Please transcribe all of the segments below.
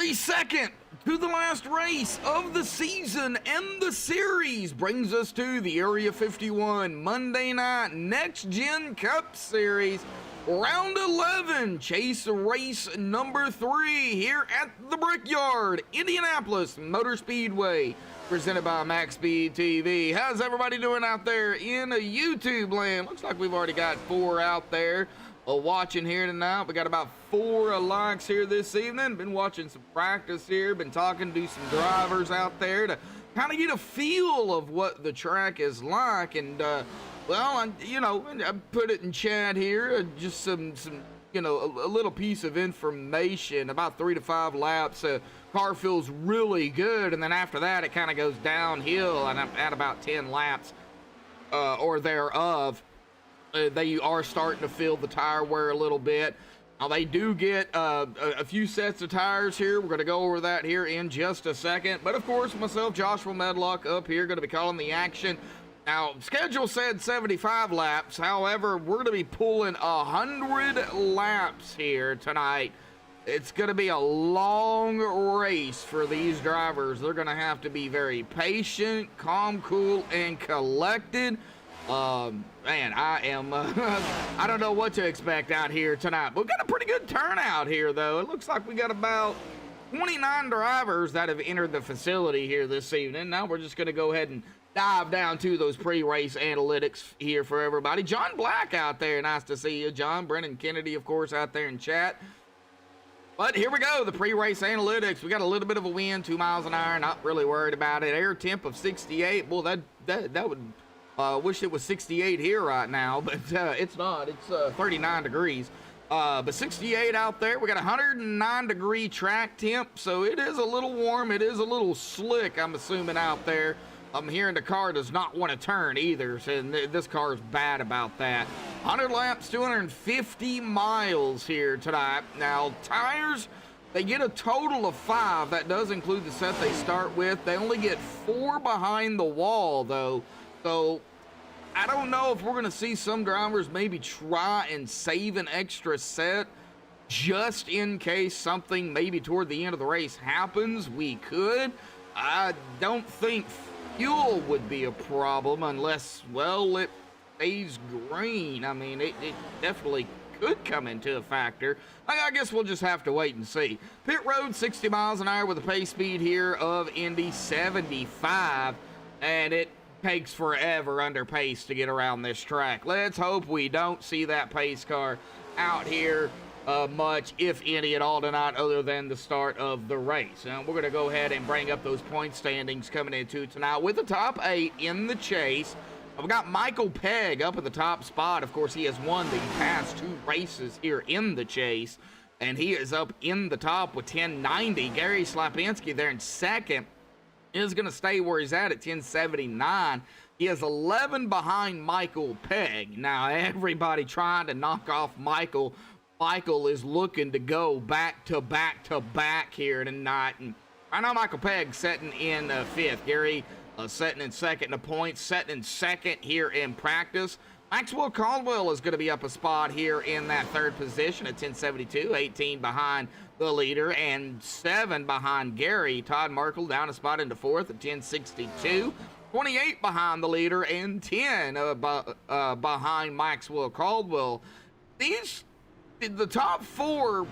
32nd to the last race of the season and the series brings us to the Area 51 Monday Night Next Gen Cup Series Round 11 Chase Race number 3 here at the Brickyard, Indianapolis Motor Speedway, presented by MaxSpeedTV. How's everybody doing out there in YouTube land? Looks like we've already got 4 out there watching here tonight. We got about 4 likes here this evening. Been watching some practice here, been talking to some drivers out there to kind of get a feel of what the track is like. And well, I put it in chat here, just some a little piece of information. About 3 to 5 laps, car feels really good, and then after that it kind of goes downhill, and at about 10 laps or thereof, they are starting to feel the tire wear a little bit. Now they do get a few sets of tires here. We're going to go over that here in just a second. But of course, myself, Joshua Medlock, up here, going to be calling the action. Now, schedule said 75 laps. However, we're going to be pulling 100 laps here tonight. It's going to be a long race for these drivers. They're going to have to be very patient, calm, cool, and collected. Man, I am, I don't know what to expect out here tonight. We've got a pretty good turnout here, though. It looks like we got about 29 drivers that have entered the facility here this evening. Now we're just going to go ahead and dive down to those pre-race analytics here for everybody. John Black out there, nice to see you. John, Brennan Kennedy, of course, out there in chat. But here we go, the pre-race analytics. We got a little bit of a wind, 2 miles an hour, not really worried about it. Air temp of 68. Well, that would... wish it was 68 here right now, but it's not. It's 39 degrees. But 68 out there. We got 109 degree track temp, so it is a little warm. It is a little slick, I'm assuming, out there. I'm hearing the car does not want to turn either, so this car is bad about that. 100 laps, 250 miles here tonight. Now, tires, they get a total of 5. That does include the set they start with. They only get 4 behind the wall, though. So I don't know if we're going to see some drivers maybe try and save an extra set just in case something maybe toward the end of the race happens. We could. I don't think fuel would be a problem unless, well, it stays green. I mean, it definitely could come into a factor. I guess we'll just have to wait and see. Pit road, 60 miles an hour with a pace speed here of Indy 75, and it takes forever under pace to get around this track. Let's hope we don't see that pace car out here much, if any at all tonight, other than the start of the race. Now we're going to go ahead and bring up those point standings coming into tonight with the top 8 in the chase. We've got Michael Pegg up at the top spot. Of course, he has won the past 2 races here in the chase, and he is up in the top with 1090. Gary Slapinski there in second is going to stay where he's at 1079. He is 11 behind Michael Pegg. Now, everybody trying to knock off Michael. Michael is looking to go back to back here tonight. And I know Michael Pegg sitting in 5th. Gary sitting in 2nd in the points, sitting in 2nd here in practice. Maxwell Caldwell is going to be up a spot here in that 3rd position at 1072, 18 behind the leader, and 7 behind Gary. Todd Merkel down a spot into 4th at 1062, 28 behind the leader, and 10 behind Maxwell Caldwell. The top 4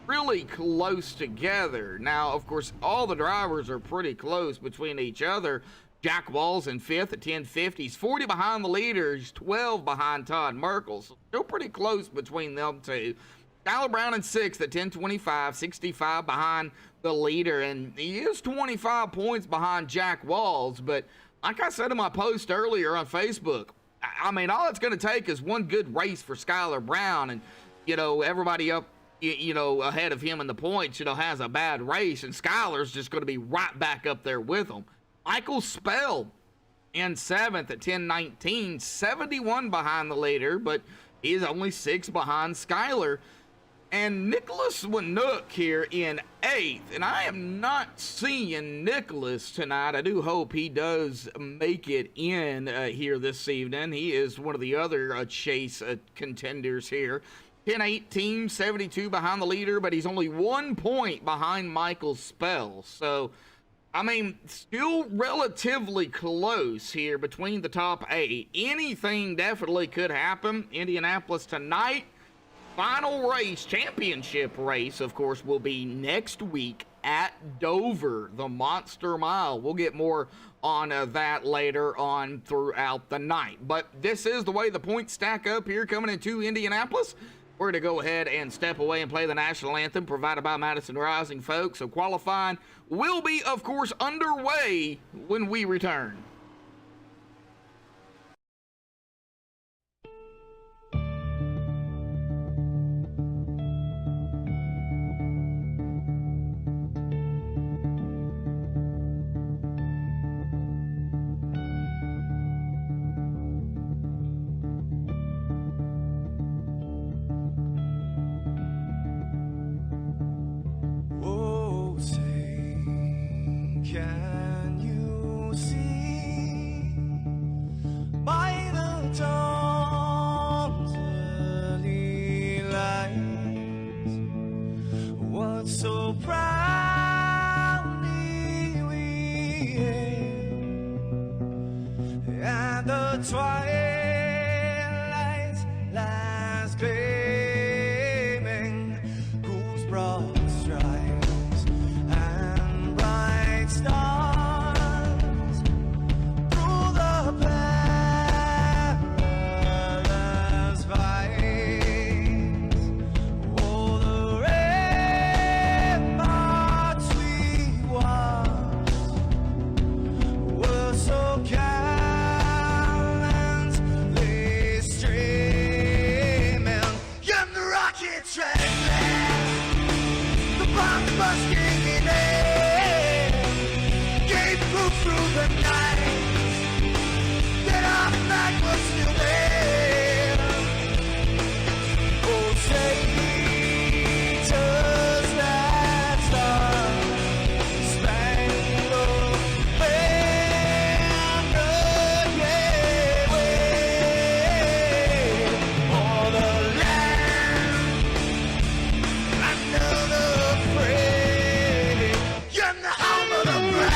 really close together. Now, of course, all the drivers are pretty close between each other. Jack Walls in 5th at 1050. He's 40 behind the leader. He's 12 behind Todd Merkel. So still pretty close between them two. Skylar Brown in 6th at 1025, 65 behind the leader. And he is 25 points behind Jack Walls. But like I said in my post earlier on Facebook, I mean, all it's going to take is one good race for Skylar Brown. And, everybody up, ahead of him in the points, has a bad race. And Skylar's just going to be right back up there with him. Michael Spell in 7th at 1019, 71 behind the leader, but he's only 6 behind Skylar. And Nicholas Winook here in 8th, and I am not seeing Nicholas tonight. I do hope he does make it in here this evening. He is one of the other chase contenders here 10-8 team, 72 behind the leader, but he's only 1 point behind Michael's spell. So, I mean, still relatively close here between the top 8. Anything definitely could happen. Indianapolis tonight. Final race, championship race, of course, will be next week at Dover, the Monster Mile. We'll get more on that later on throughout the night. But this is the way the points stack up here coming into Indianapolis. We're going to go ahead and step away and play the national anthem provided by Madison Rising, folks. So qualifying will be, of course, underway when we return. Can you see by the dawn's early light what so proudly we hailed at the twilight's last gleaming, whose broad stripes and bright stars through the perilous fights, oh, the ramparts we watched were so gallantly streaming, and the rockets trembling, the bombs bursting in air, gave proof through the night that our flag was still there. Oh, traitors that star-spangled banner gave way for the land under the fray, and the home of the brave.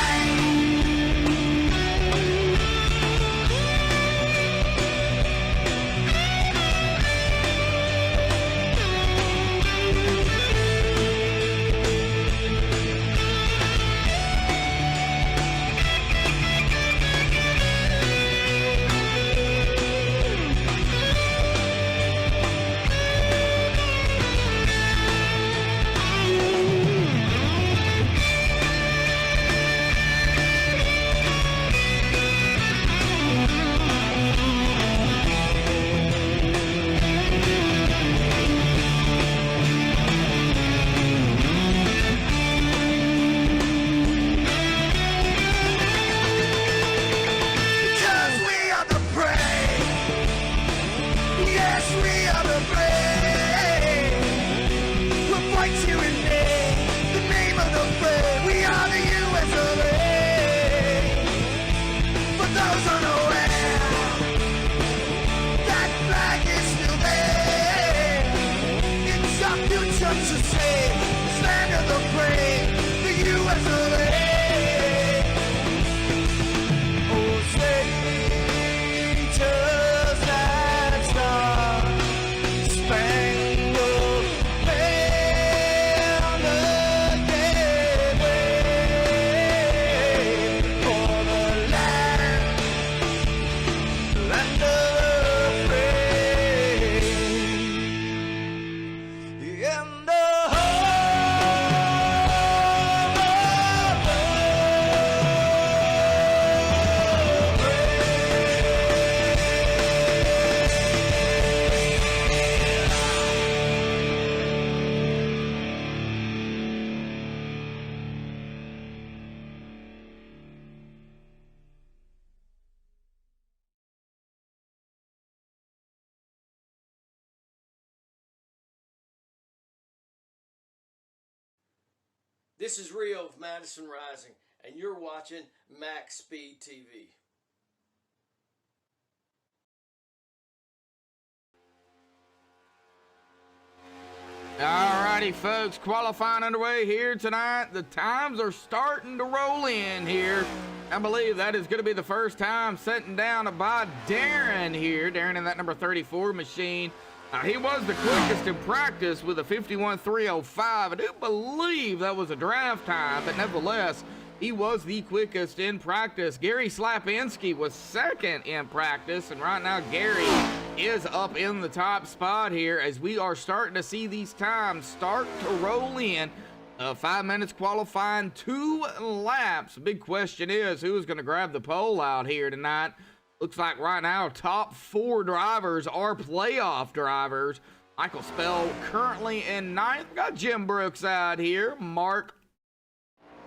Because we are the brave. Yes, we are the brave. We'll fight you in the name of the brave. We are the US of A. For those unaware, that flag is still there. It's our future to save. Stand of the brave, the US of A. Oh, traitors that star-spangled banner gave way for the land under the fray, and the This is Rio of Madison Rising, and you're watching MaxSpeedTV. Alrighty, folks, qualifying underway here tonight. The times are starting to roll in here. I believe that is going to be the first time sitting down by Darren here. Darren in that number 34 machine. He was the quickest in practice with a 51.305. I do believe that was a draft time, but nevertheless, he was the quickest in practice. Gary Slapinski was second in practice, and right now Gary is up in the top spot here as we are starting to see these times start to roll in. 5 minutes qualifying, 2 laps. The big question is, who is going to grab the pole out here tonight? Looks like right now top 4 drivers are playoff drivers. Michael Spell currently in 9th. We got Jim Brooks out here. Mark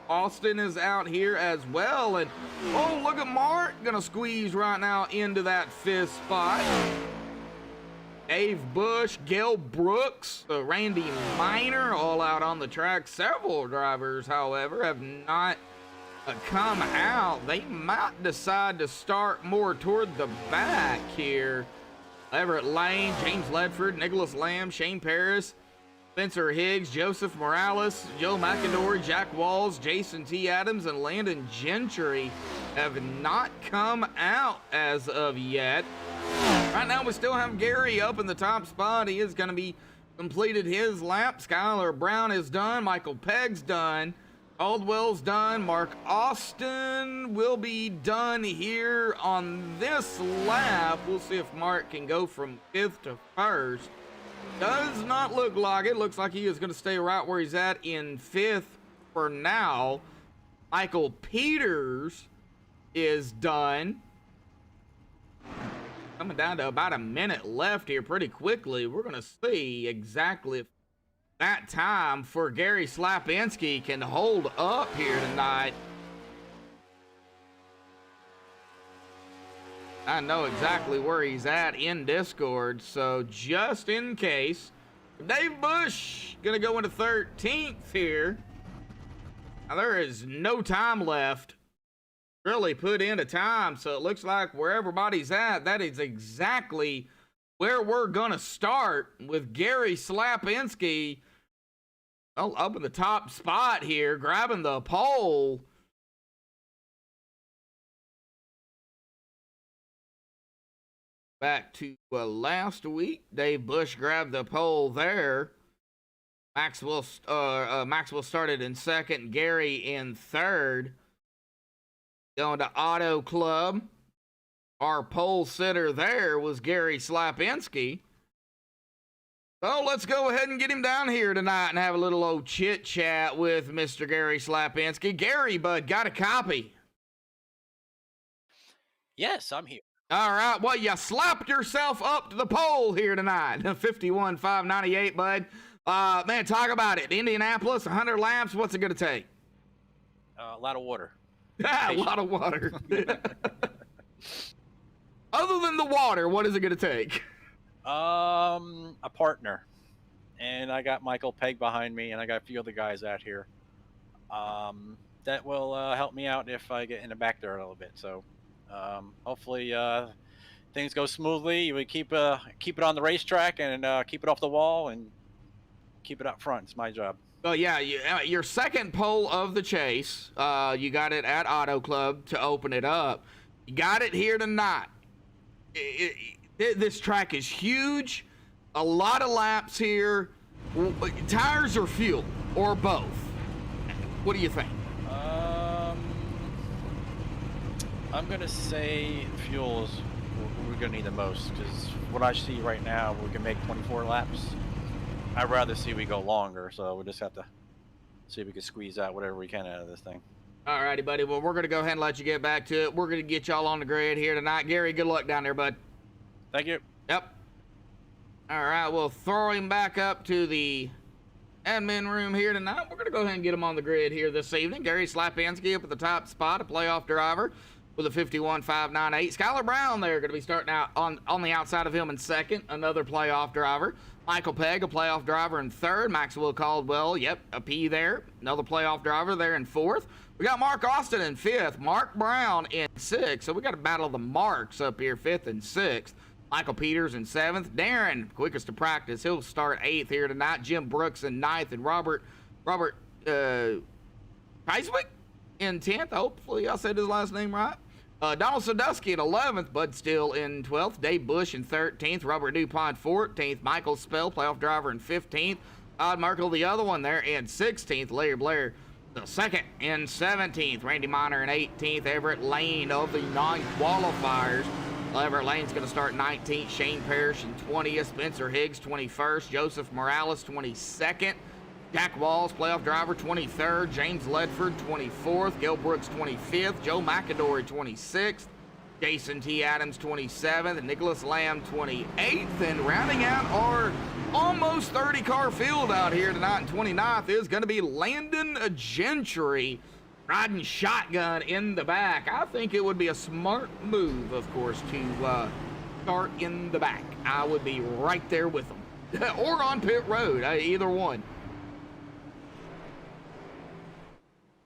Austin is out here as well. And oh, look at Mark gonna squeeze right now into that 5th spot. Dave Bush, Gail Brooks, Randy Miner all out on the track. Several drivers, however, have not come out. They might decide to start more toward the back here. Everett Lane, James Ledford, Nicholas Lamb, Shane Paris, Spencer Higgs, Joseph Morales, Joe McIndory, Jack Walls, Jason T. Adams, and Landon Gentry have not come out as of yet. Right now we still have Gary up in the top spot. He is going to be completed his lap. Skylar Brown is done. Michael Pegg's done. Caldwell's done. Mark Austin will be done here on this lap. We'll see if Mark can go from 5th to 1st. Does not look like it. Looks like he is going to stay right where he's at in 5th for now. Michael Peters is done. Coming down to about a minute left here pretty quickly. We're going to see exactly if that time for Gary Slapinski can hold up here tonight. I know exactly where he's at in Discord, so just in case. Dave Bush gonna go into 13th here. Now there is no time left. Really put in a time, so it looks like where everybody's at, that is exactly where we're gonna start with Gary Slapinski up in the top spot here, grabbing the pole. Back to last week, Dave Bush grabbed the pole there. Maxwell started in 2nd, Gary in 3rd. Going to Auto Club. Our pole sitter there was Gary Slapinski. So let's go ahead and get him down here tonight and have a little old chit chat with Mr. Gary Slapinski. Gary, bud, got a copy? Yes, I'm here. All right, well, you slapped yourself up to the pole here tonight. 51.598, bud. Man, talk about it. Indianapolis, 100 laps. What's it going to take? A lot of water. A lot of water. Other than the water, what is it going to take? A partner. And I got Michael Pegg behind me, and I got a few other guys out here. That will help me out if I get in the back there a little bit. So hopefully things go smoothly. We keep it on the racetrack and keep it off the wall and keep it up front. It's my job. Well, yeah, your second pole of the chase, you got it at Auto Club to open it up. You got it here tonight. This track is huge. A lot of laps here. Tires or fuel or both? What do you think? I'm gonna say fuels we're gonna need the most, because what I see right now, we can make 24 laps. I'd rather see we go longer, so we just have to see if we can squeeze out whatever we can out of this thing. All righty, buddy. Well, we're gonna go ahead and let you get back to it. We're gonna get y'all on the grid here tonight. Gary, good luck down there, bud. Thank you. Yep. All right, we'll throw him back up to the admin room here tonight. We're gonna go ahead and get him on the grid here this evening. Gary Slapinski up at the top spot, a playoff driver with a 51.598. Skylar Brown there going to be starting out on the outside of him in 2nd, another playoff driver. Michael Pegg, a playoff driver in 3rd. Maxwell Caldwell, yep, a P there, another playoff driver there in 4th. We got Mark Austin in 5th, Mark Brown in 6th. So we got a battle of the marks up here, 5th and 6th. Michael Peters in 7th. Darren, quickest to practice, he'll start 8th here tonight. Jim Brooks in 9th, and Robert Heiswick in 10th. Hopefully I said his last name right. Donald Sadusky in 11th, Bud Still in 12th. Dave Bush in 13th. Robert DuPont 14th. Michael Spell, playoff driver, in 15th. Todd Merkel, the other one there, in 16th. Larry Blair, the second, in 17th. Randy Miner in 18th. Everett Lane of the non-qualifiers. Everett Lane's going to start 19th. Shane Parrish in 20th. Spencer Higgs 21st. Joseph Morales 22nd. Jack Walls, playoff driver, 23rd. James Ledford, 24th. Gil Brooks, 25th. Joe McAdory, 26th. Jason T. Adams, 27th. Nicholas Lamb, 28th. And rounding out our almost 30-car field out here tonight in 29th is going to be Landon Gentry, riding shotgun in the back. I think it would be a smart move, of course, to start in the back. I would be right there with them. Or on pit road, either one.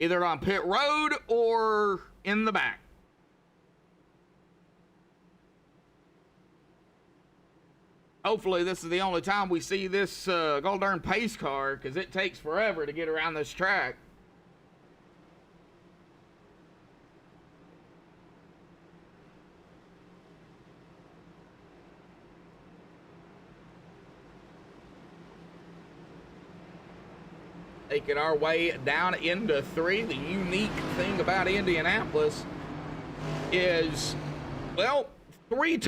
Either on pit road or in the back. Hopefully this is the only time we see this gold darn pace car, because it takes forever to get around this track. Making our way down into 3. The unique thing about Indianapolis is, well, 4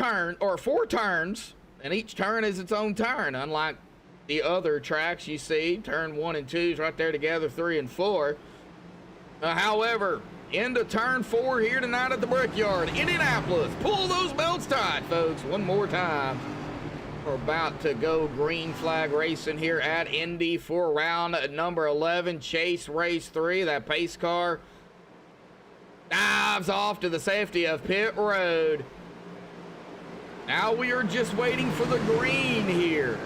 turns, and each turn is its own turn, unlike the other tracks you see. Turn 1 and 2 is right there together, 3 and 4. However, into turn 4 here tonight at the Brickyard. Indianapolis, pull those belts tight, folks, one more time. We're about to go green flag racing here at Indy for round number 11. Chase race 3. That pace car dives off to the safety of pit road. Now we are just waiting for the green here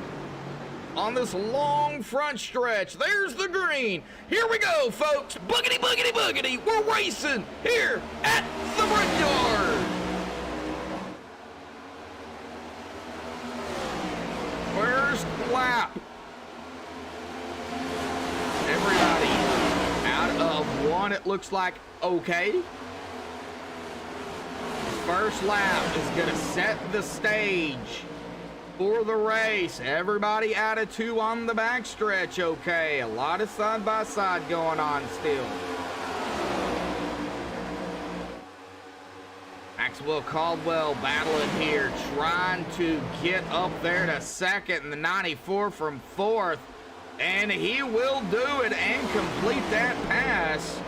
on this long front stretch. There's the green. Here we go, folks. Boogity, boogity, boogity. We're racing here at the Brickyard. First lap. Everybody out of 1, it looks like okay. First lap is going to set the stage for the race. Everybody out of 2 on the backstretch, okay. A lot of side-by-side going on still. Maxwell Caldwell battling here, trying to get up there to second, and the 94 from 4th. And he will do it and complete that pass.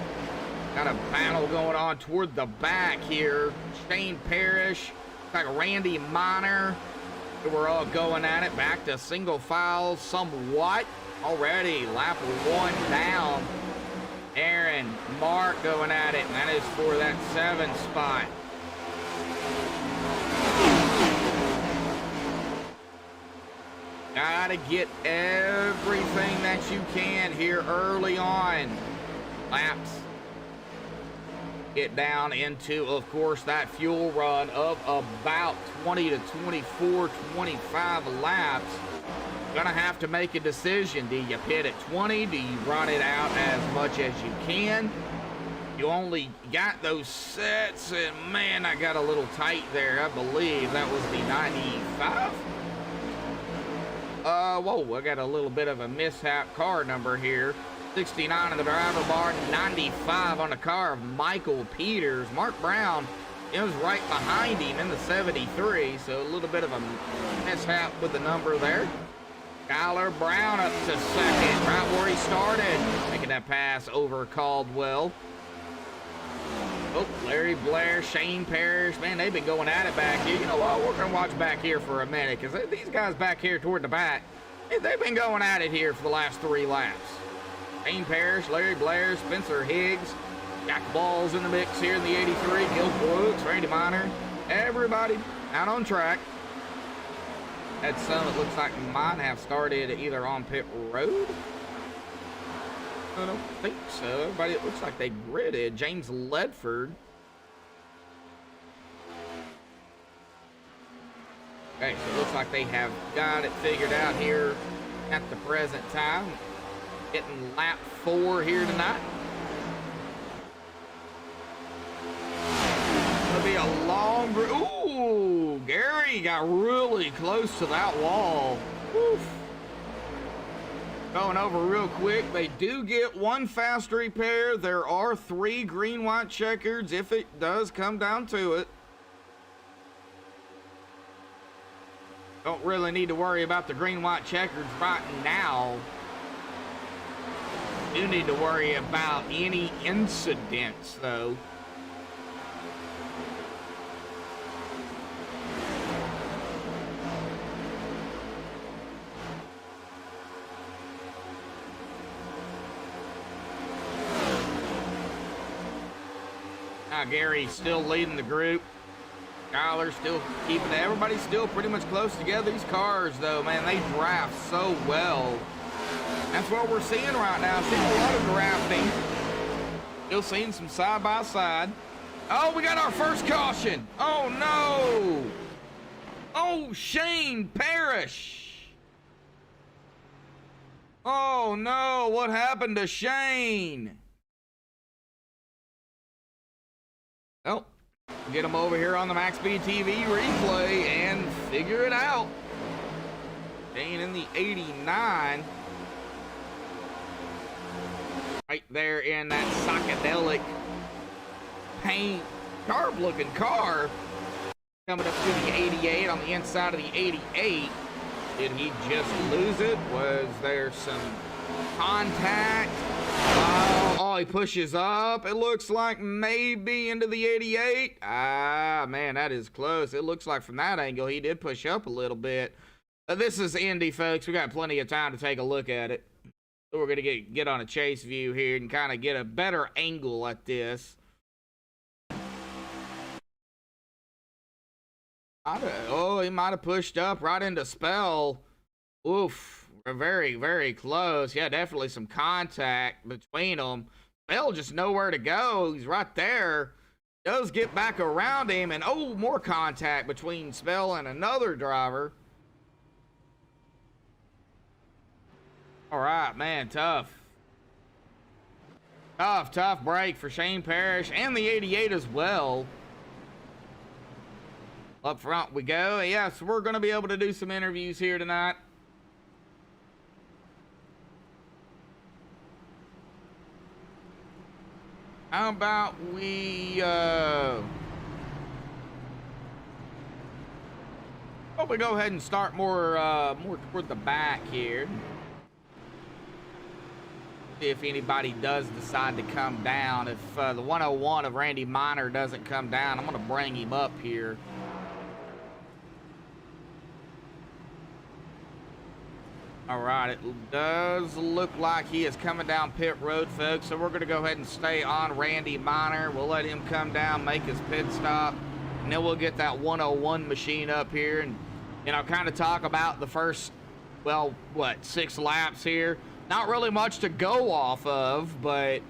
Got a battle going on toward the back here. Shane Parrish, like Randy Miner. We're all going at it. Back to single file somewhat. Already lap 1 down. Aaron Mark going at it, and that is for that 7 spot. Gotta get everything that you can here early on. Laps. Get down into, of course, that fuel run of about 20 to 24, 25 laps. Gonna have to make a decision. Do you pit at 20? Do you run it out as much as you can? You only got those sets, and man, I got a little tight there. I believe that was the 95. Whoa, I got a little bit of a mishap car number here. 69 in the driver bar, 95 on the car of Michael Peters. Mark Brown is right behind him in the 73, so a little bit of a mishap with the number there. Skylar Brown up to second, right where he started, making that pass over Caldwell. Oh, Larry Blair, Shane Parrish, man, they've been going at it back here. You know what, we're going to watch back here for a minute, because these guys back here toward the back, they've been going at it here for the last 3 laps. Shane Parrish, Larry Blair, Spencer Higgs, Jack Ball's in the mix here in the 83, Gil Brooks, Randy Miner, everybody out on track. Had some it looks like might have started either on pit road. I don't think so. Everybody, it looks like they gridded. James Ledford. like they have got it figured out here at the present time. Getting lap 4 here tonight. It'll be a long... Ooh, Gary got really close to that wall. Woof. Going over real quick. They do get 1 fast repair. There are 3 green-white checkers if it does come down to it. Don't really need to worry about the green-white checkers right now. Do need to worry about any incidents, though. Now Gary's still leading the group. Skyler's still keeping it. Everybody's still pretty much close together. These cars, though, man, they draft so well. That's what we're seeing right now. Seeing a lot of drafting. Still seeing some side by side. Oh, we got our first caution. Oh no. Oh, Shane Parrish. Oh no, what happened to Shane? Oh, get him over here on the MaxSpeedTV replay and figure it out. Shane in the 89. Right there in that psychedelic paint, sharp looking car. Coming up to the 88 on the inside of the 88. Did he just lose it? Was there some contact? Oh, he pushes up. It looks like maybe into the 88. Ah, man, that is close. It looks like from that angle, he did push up a little bit. This is Indy, folks. We got plenty of time to take a look at it. So we're going to get on a chase view here and kind of get a better angle at this. Oh, he might have pushed up right into Spell. Oof. Very, very close. Yeah, definitely some contact between them. Spell just nowhere to go. He's right there. Does get back around him. And, oh, more contact between Spell and another driver. All right, man, tough. Tough break for Shane Parrish and the 88 as well. Up front we go. Yes, we're going to be able to do some interviews here tonight. How about we, we go ahead and start more toward the back here. See if anybody does decide to come down. If the 101 of Randy Miner doesn't come down, I'm going to bring him up here. All right, it does look like he is coming down pit road, folks. So we're going to go ahead and stay on Randy Miner. We'll let him come down, make his pit stop, and then we'll get that 101 machine up here and, you know, kind of talk about the first, well, what, 6 laps here. Not really much to go off of, but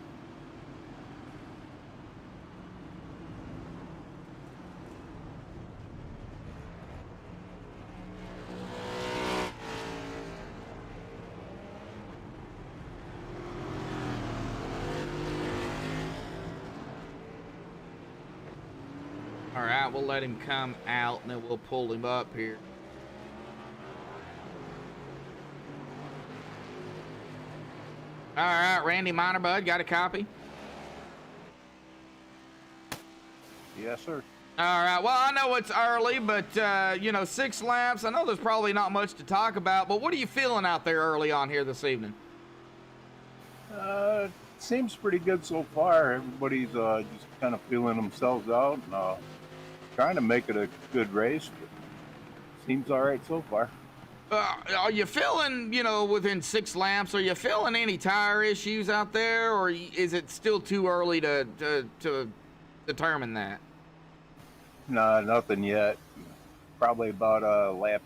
all right, we'll let him come out and then we'll pull him up here. All right, Randy Miner, bud, got a copy? Yes, sir. All right, well, I know it's early, but, you know, 6 laps. I know there's probably not much to talk about, but what are you feeling out there early on here this evening? Seems pretty good so far. Everybody's just kind of feeling themselves out and trying to make it a good race, but seems all right so far. Are you feeling, you know, within 6 laps, are you feeling any tire issues out there, or is it still too early to determine that? No, nothing yet. Probably about lap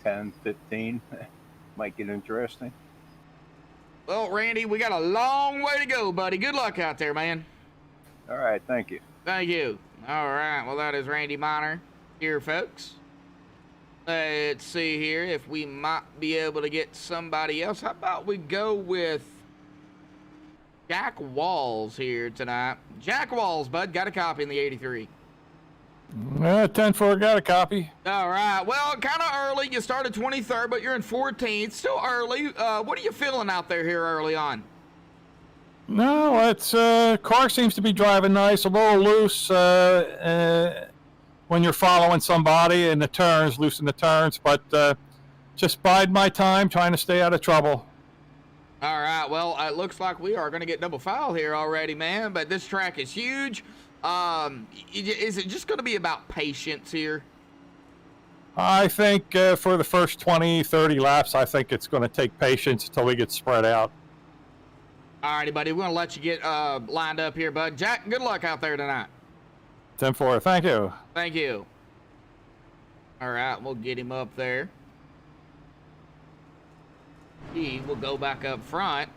10, 15. Might get interesting. Well, Randy, we got a long way to go, buddy. Good luck out there, man. All right, thank you. Thank you. All right, well, that is Randy Miner here, folks. Let's see here if we might be able to get somebody else. How about we go with Jack Walls here tonight? Jack Walls, bud, got a copy in the 83. 10-4, got a copy. All right. Well, kind of early. You started 23rd, but you're in 14th. Still early. What are you feeling out there here early on? No, it's car seems to be driving nice, a little loose when you're following somebody in the turns, loose in the turns, but just bide my time, trying to stay out of trouble. All right. Well, it looks like we are going to get double foul here already, man. But this track is huge. Is it just going to be about patience here? I think for the first 20, 30 laps, I think it's going to take patience until we get spread out. All righty, buddy. We're going to let you get lined up here, bud. Jack, good luck out there tonight. 10-4, thank you. Thank you. All right, we'll get him up there. He will go back up front.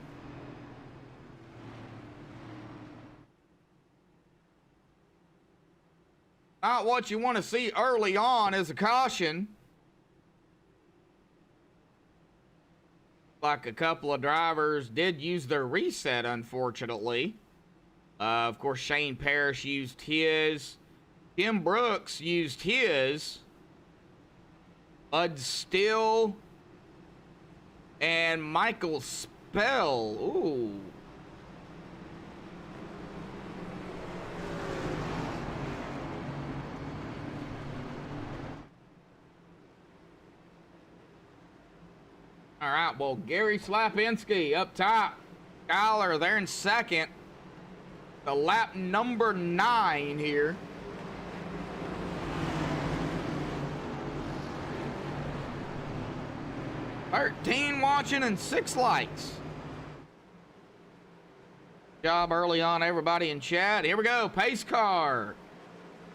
Not what you want to see early on is a caution. Like a couple of drivers did use their reset, unfortunately. Of course, Shane Parrish used his. Tim Brooks used his. Bud Still. And Michael Spell. Ooh. All right, well, Gary Slapinski up top. Skyler there in second. The lap number 9 here. $13 watching and 6 likes. Job early on, everybody in chat. Here we go, pace car.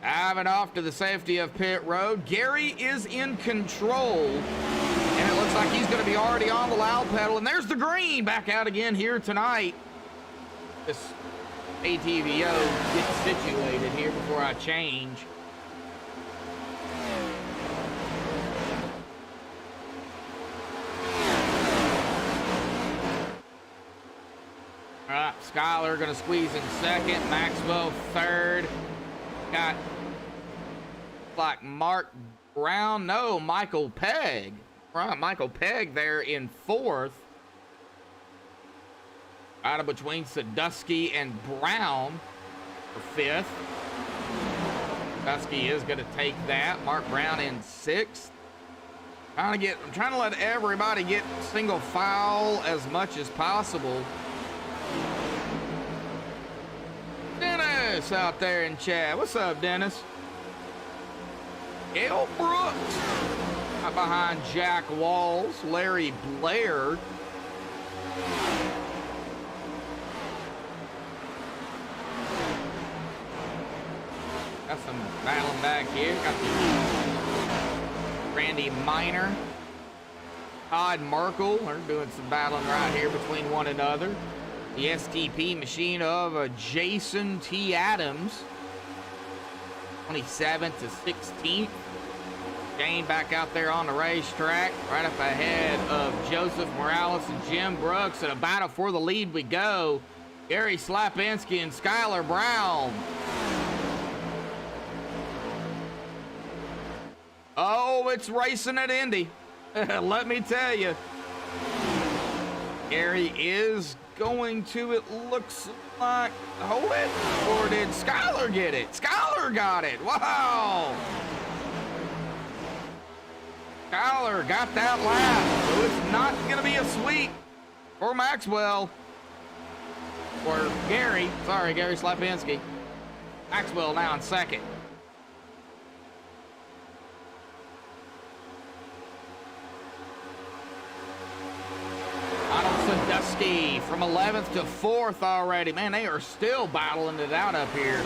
Driving off to the safety of pit road. Gary is in control. And it looks like he's going to be already on the loud pedal. And there's the green back out again here tonight. This ATVO gets situated here before I change. All right, Skyler going to squeeze in second. Maxwell third. Got like Mark Brown. No, Michael Pegg. Right, Michael Pegg there in fourth. Out of between Sadusky and Brown for fifth. Sadusky is going to take that. Mark Brown in sixth. I'm trying to let everybody get single file as much as possible. Dennis out there in chat. What's up, Dennis? Gail Brooks. Right behind Jack Walls, Larry Blair. Got some battling back here. Got the Randy Miner, Todd Merkel. They're doing some battling right here between one another. The STP machine of Jason T. Adams, 27th to 16th. Shane back out there on the racetrack, right up ahead of Joseph Morales and Jim Brooks. And a battle for the lead we go. Gary Slapinski and Skyler Brown. Oh, it's racing at Indy. Let me tell you. Gary is going to, it looks like, hold it, or did Skyler get it? Skyler got it. Wow. Skyler got that lap, so it's not going to be a sweep for Maxwell. Or Gary, sorry, Gary Slapinski. Maxwell now in second. Donald Sadusky from 11th to 4th already. Man, they are still battling it out up here.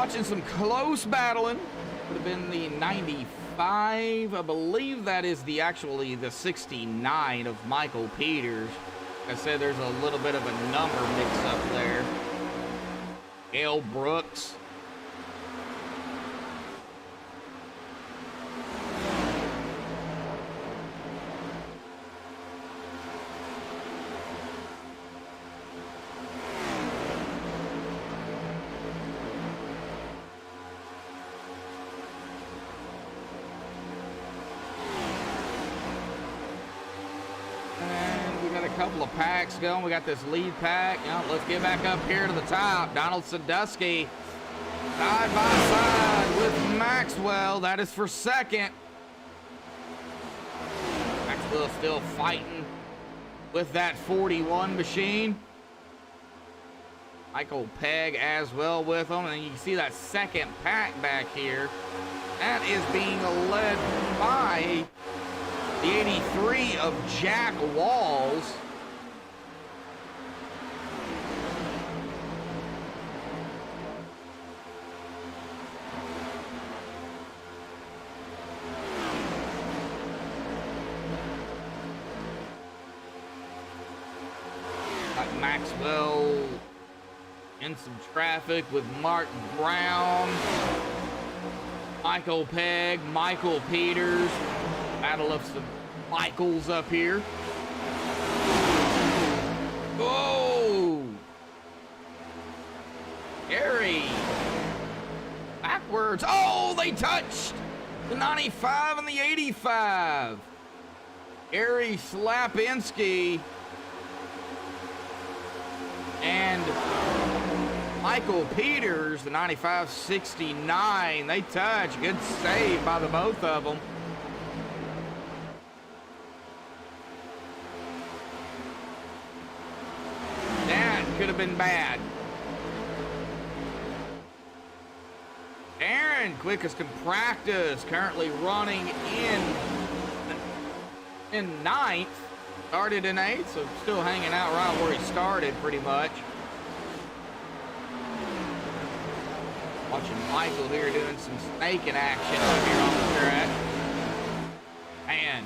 watching some close battling. Would have been the 95. I believe that is actually the 69 of Michael Peters. Like I said, there's a little bit of a number mix up there. Gail Brooks. Couple of packs going. We got this lead pack. You know, let's get back up here to the top. Donald Sadusky side by side with Maxwell. That is for second. Maxwell still fighting with that 41 machine. Michael Pegg as well with him. And you can see that second pack back here. That is being led by the 83 of Jack Walls. Got Maxwell in some traffic with Mark Brown, Michael Pegg, Michael Peters. Battle of some Michaels up here. Whoa! Gary. Backwards. Oh, they touched the 95 and the 85. Gary Slapinski and Michael Peters, the 95-69. They touch. Good save by the both of them. Could have been bad. Aaron, quickest can practice, currently running in ninth. Started in eighth, so still hanging out right where he started pretty much. Watching Michael here doing some snaking action up here on the track. Man.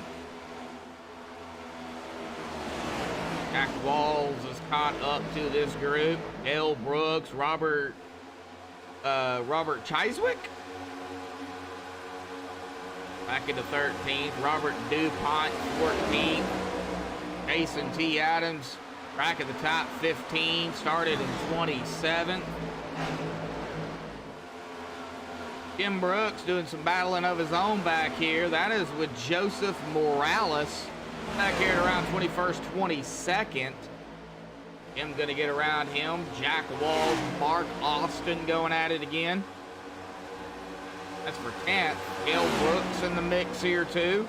Jack Walls is caught up to this group. Dale Brooks, Robert Chiswick back into 13th. Robert DuPont 14th. Jason T. Adams back at the top 15. Started in 27th. Jim Brooks doing some battling of his own back here. That is with Joseph Morales. Back here at around 21st, 22nd. Him gonna get around him. Jack Walls, Mark Austin going at it again. That's for 10th. Gail Brooks in the mix here too.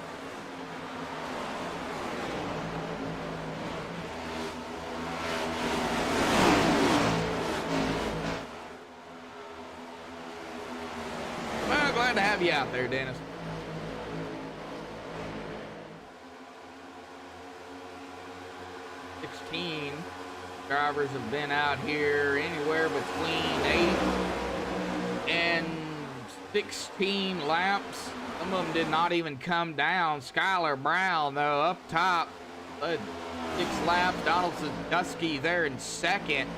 Well, glad to have you out there, Dennis. 16 drivers have been out here anywhere between 8 and 16 laps. Some of them did not even come down. Skylar Brown, though, up top, led 6 laps. Donald Sadusky there in second.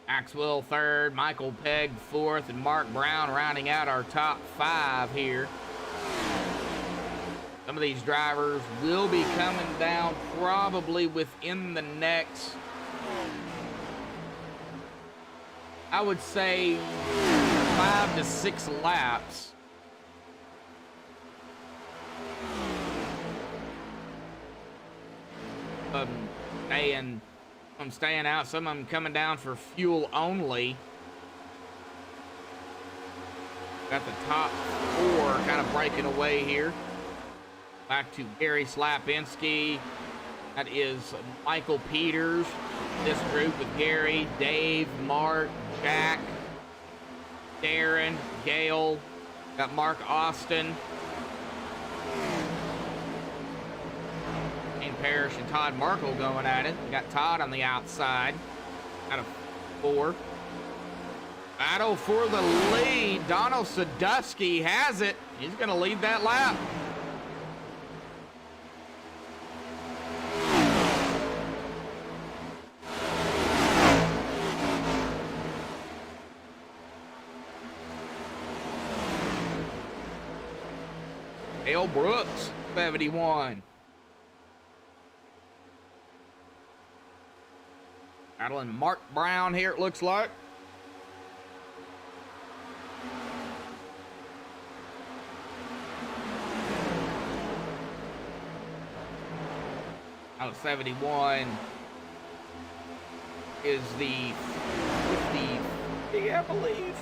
Maxwell third, Michael Pegg fourth, and Mark Brown rounding out our top 5 here. Some of these drivers will be coming down probably within the next, I would say, 5 to 6 laps. I'm staying out. Some of them coming down for fuel only. Got the top 4 kind of breaking away here. Back to Gary Slapinski. That is Michael Peters. This group with Gary, Dave, Mark, Jack, Darren, Gail. Got Mark Austin. Shane Parrish and Todd Merkel going at it. We got Todd on the outside. Out of 4. Battle for the lead. Donald Sadusky has it. He's going to lead that lap. Dale Brooks, 71. Battling Mark Brown here, it looks like. Out of 71 is the 50, I believe.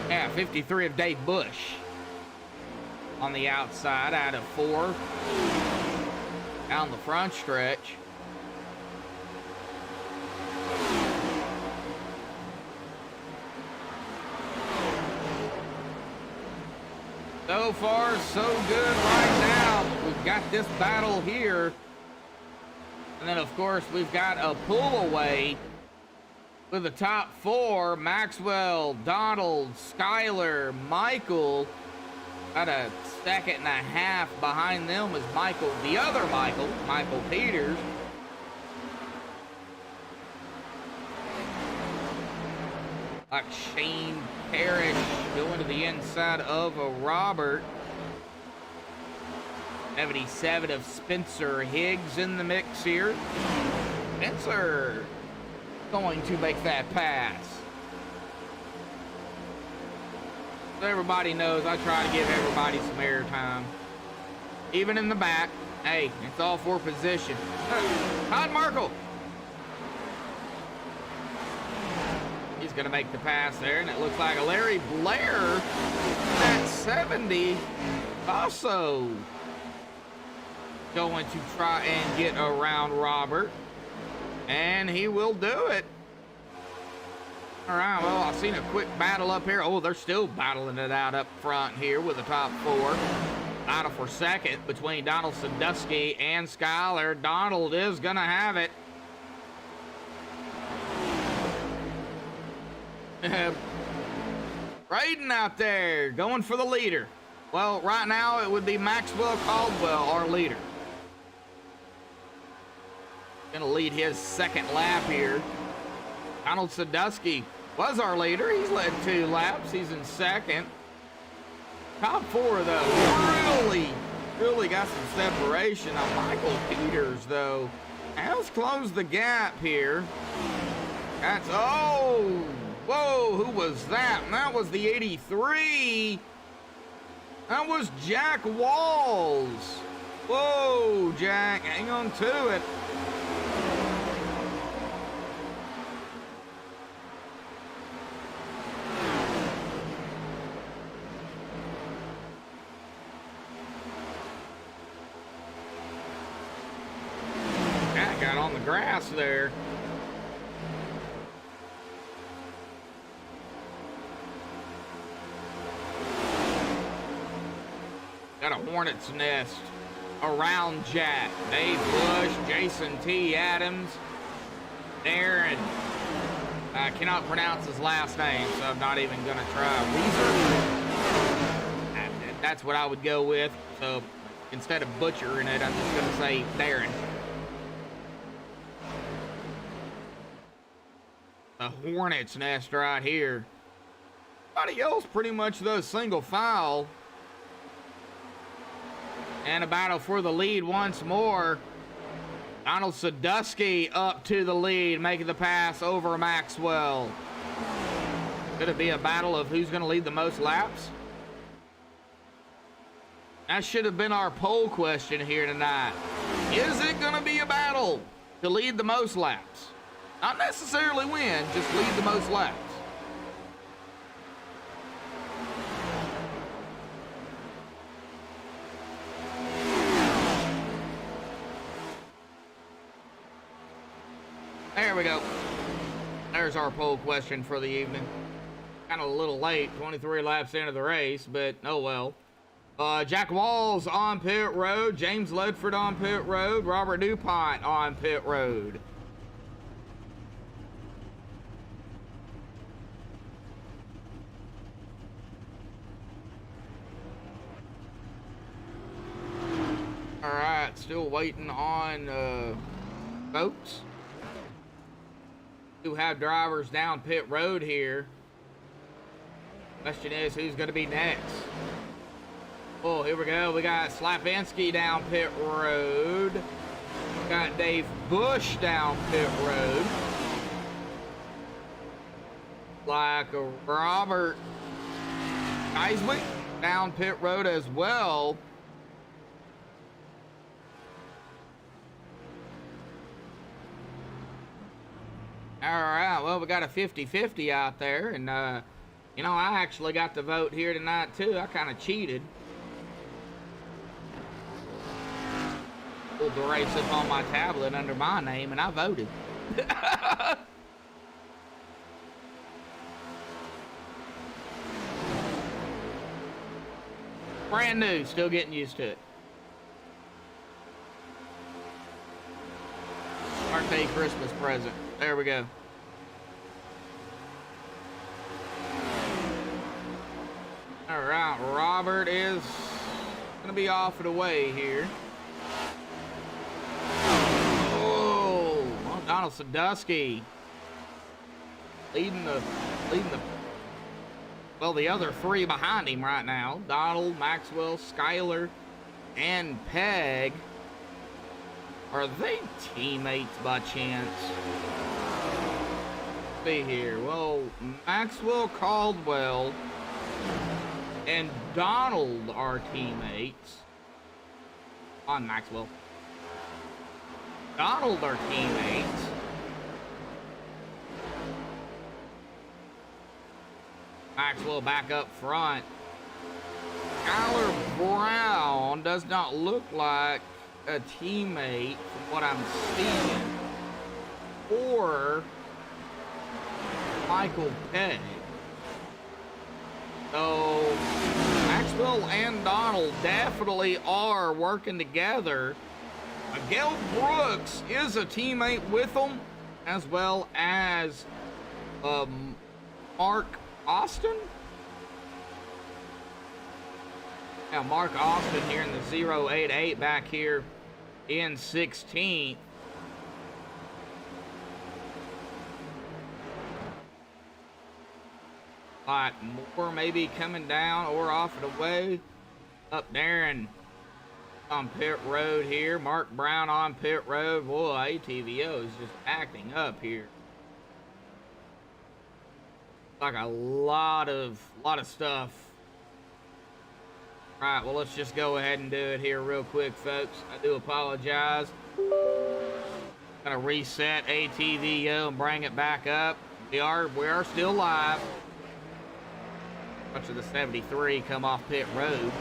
Yeah, 53 of Dave Bush. On the outside, out of 4. Down the front stretch. So far, so good right now. We've got this battle here. And then, of course, we've got a pull away with the top 4. Maxwell, Donald, Skyler, Michael. About a second and a half behind them is Michael, the other Michael Peters. Like Shane Parrish going to the inside of a Robert. 77 of Spencer Higgs in the mix here. Spencer going to make that pass. So everybody knows I try to give everybody some airtime. Even in the back. Hey, it's all for position. Todd Markle. He's going to make the pass there, and it looks like a Larry Blair at 70 also going to try and get around Robert, and he will do it. All right, well, I've seen a quick battle up here. Oh, they're still battling it out up front here with the top 4. Battle for second between Donald Sadusky and Skyler. Donald is going to have it. Braden out there going for the leader. Well, right now it would be Maxwell Caldwell, our leader. Gonna lead his second lap here. Donald Sadusky was our leader. He's led 2 laps. He's in second. Top 4 though, really got some separation on Michael Peters though. Has closed the gap here. That's, oh, whoa, who was that? That was the 83. That was Jack Walls. Whoa, Jack, hang on to it. Jack got on the grass there. Got a hornet's nest around Jack. Dave Bush, Jason T. Adams, Darren. I cannot pronounce his last name, so I'm not even going to try. That's what I would go with. So instead of butchering it, I'm just going to say Darren. The hornet's nest right here. Everybody else pretty much does single file. And a battle for the lead once more. Donald Sadusky up to the lead, making the pass over Maxwell. Could it be a battle of who's going to lead the most laps? That should have been our poll question here tonight. Is it going to be a battle to lead the most laps? Not necessarily win, just lead the most laps. There we go. There's our poll question for the evening. Kind of a little late, 23 laps into the race, but oh well. Jack Walls on pit road, James Ledford on pit road, Robert DuPont on pit road. right, still waiting on votes. Do have drivers down pit road here. Question is, who's going to be next? Oh, here we go. We got Slapinski down pit road. We got Dave Bush down pit road. Like a Robert Eiswick down pit road as well. All right, well, we got a 50-50 out there, and you know, I actually got to vote here tonight too. I kind of cheated. Pulled the race up on my tablet under my name, and I voted. Brand new, still getting used to it. Birthday Christmas present. There we go. All right, Robert is gonna be off and away here. Oh, well, Donald Sadusky leading the well, the other three behind him right now. Donald, Maxwell, Skyler, and Peg. Are they teammates by chance? Let's see here. Well, Maxwell, Caldwell, and Donald are teammates. On Maxwell. Donald are teammates. Maxwell back up front. Skyler Brown does not look like a teammate from what I'm seeing. Or Michael Pegg. So Maxwell and Donald definitely are working together. Miguel Brooks is a teammate with them, as well as Mark Austin. Now Mark Austin here in the 088 back here in 16th. Like more maybe coming down or off and away. Up there and on pit road here. Mark Brown on pit road. Boy, ATVO is just acting up here. Like a lot of stuff. Right, well, let's just go ahead and do it here real quick, folks. I do apologize. Gonna reset ATVO and bring it back up. We are still live. Much of the 73 come off pit road.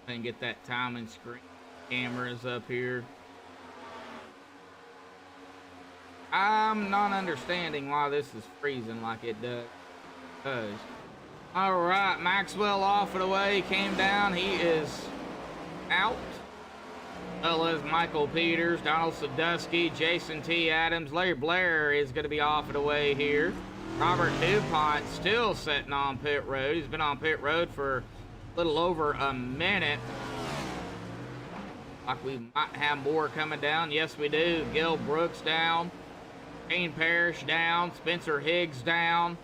And get that timing screen cameras up here. I'm not understanding why this is freezing like it does. All right, Maxwell off and away, came down. He is out. Well as Michael Peters, Donald Sadusky, Jason T. Adams, Larry Blair is going to be off and away here. Robert DuPont still sitting on pit road. He's been on pit road for a little over a minute. Like we might have more coming down. Yes, we do. Gil Brooks down. Shane Parrish down. Spencer Higgs down.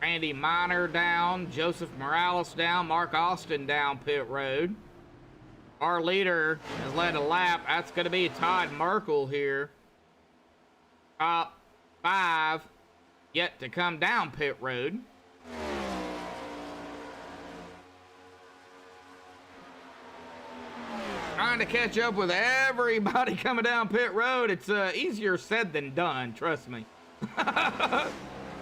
Randy Miner down. Joseph Morales down. Mark Austin down pit road. Our leader has led a lap. That's going to be Todd Merkel here. Top 5 yet to come down pit road. Trying to catch up with everybody coming down pit road. It's easier said than done, trust me.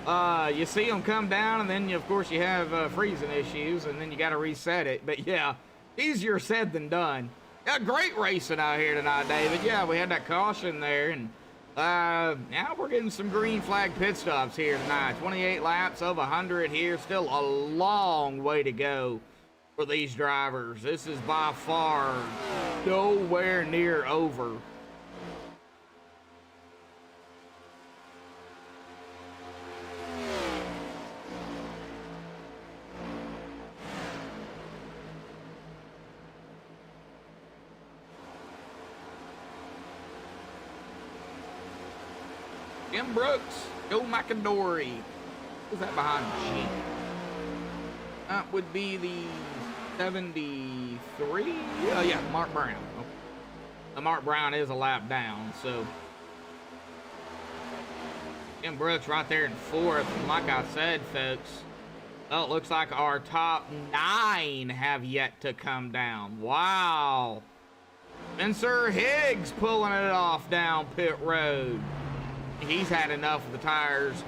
You see them come down, and then, of course, you have freezing issues, and then you got to reset it. But, yeah, easier said than done. Yeah, great racing out here tonight, David. Yeah, we had that caution there, and now we're getting some green flag pit stops here tonight. 28 laps of 100 here. Still a long way to go for these drivers. This is by far nowhere near over. Jim Brooks, Joe McAdory. Who's that behind G? That would be the 73. Yeah, Mark Brown. Mark Brown is a lap down, so Jim Brooks right there in fourth. And like I said, folks, well, it looks like our top 9 have yet to come down. Wow. Spencer Higgs pulling it off down pit road. He's had enough of the tires.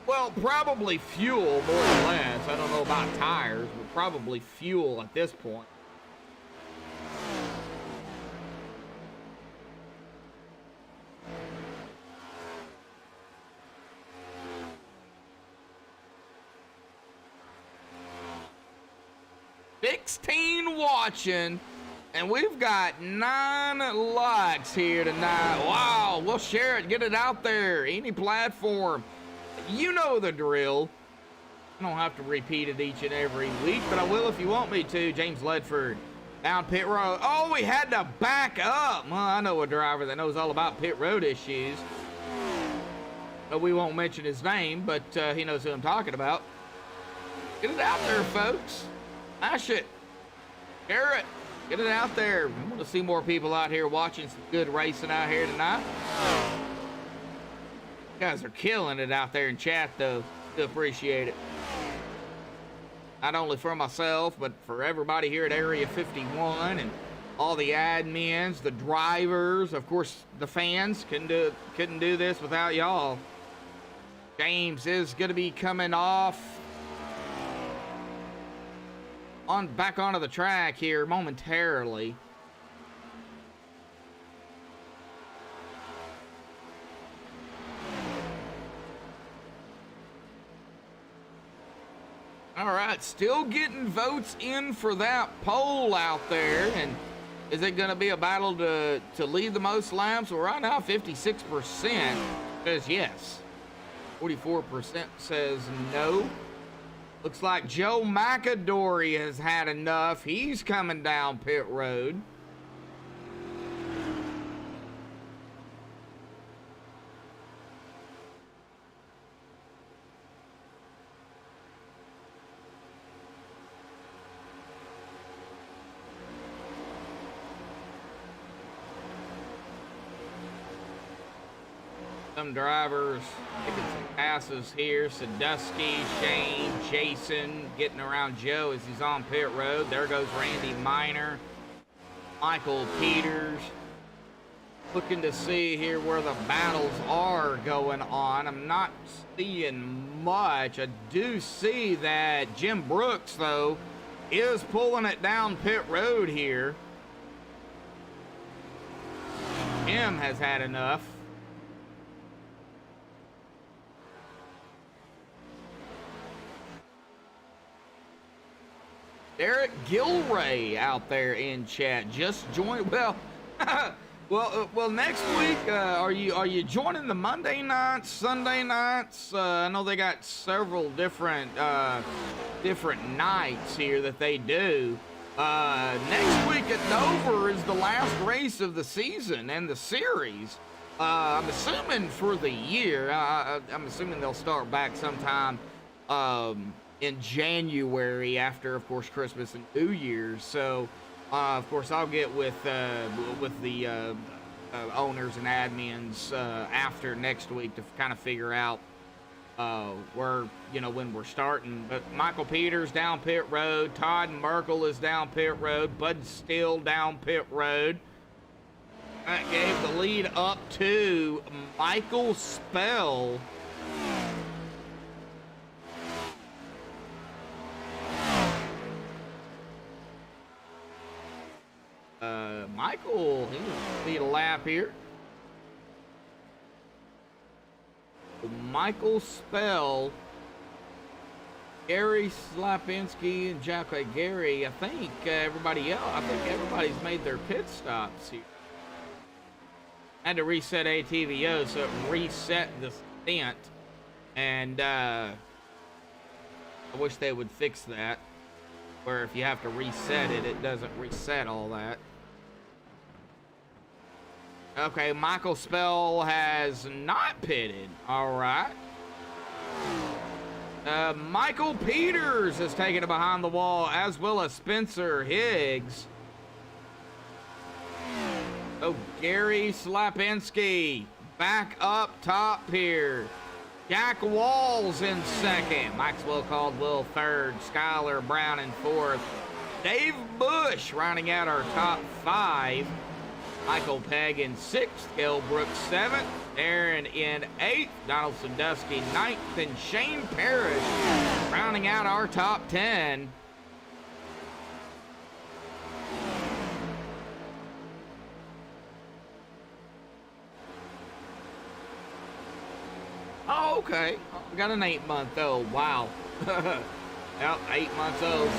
Well, probably fuel more or less. I don't know about tires, but probably fuel at this point. $16 watching, and we've got 9 likes here tonight. Wow, we'll share it, get it out there, any platform. You know the drill. I don't have to repeat it each and every week, but I will if you want me to. James Ledford down pit road. Oh, we had to back up. Well, I know a driver that knows all about pit road issues. But we won't mention his name, but he knows who I'm talking about. Get it out there, folks. Smash it. Share it. Get it out there. We want to see more people out here watching some good racing out here tonight. You guys are killing it out there in chat, though. Still appreciate it. Not only for myself, but for everybody here at Area 51 and all the admins, the drivers, of course, the fans. Couldn't do this without y'all. James is going to be coming off back onto the track here momentarily. All right, still getting votes in for that poll out there. And is it going to be a battle to lead the most laps? Well, right now, 56% says yes. 44% says no. Looks like Joe McAdory has had enough. He's coming down pit road. Some drivers taking some passes here. Sadusky, Shane, Jason getting around Joe as he's on pit road. There goes Randy Miner. Michael Peters. Looking to see here where the battles are going on. I'm not seeing much. I do see that Jim Brooks, though, is pulling it down pit road here. Jim has had enough. Eric Gilray out there in chat just joined. Well, well. Next week, are you joining the Monday nights, Sunday nights? I know they got several different nights here that they do. Next week at Dover is the last race of the season and the series. I'm assuming for the year. I'm assuming they'll start back sometime. In January after, of course, Christmas and New Year's. So, of course, I'll get with the owners and admins after next week to kind of figure out where, when we're starting. But Michael Peters down pit road. Todd Merkel is down pit road. Bud Still down pit road. That gave the lead up to Michael Spell. Michael, he need a lap here. Michael Spell Gary Slapinski and Jackie Gary. I think everybody's made their pit stops here. I had to reset ATVO, so it reset the stint. And I wish they would fix that, where if you have to reset it, it doesn't reset all that. Okay, Michael Spell has not pitted. All right. Michael Peters has taken it behind the wall, as well as Spencer Higgs. Oh, Gary Slapinski back up top here. Jack Walls in second. Maxwell Caldwell third. Skylar Brown in fourth. Dave Bush rounding out our top five. Michael Pegg in sixth. Gail Brooks seventh. Aaron in eighth. Donald Sandusky ninth. And Shane Parrish rounding out our top 10. Oh, okay. We got an 8-month-old. Wow. Yep, 8 months old.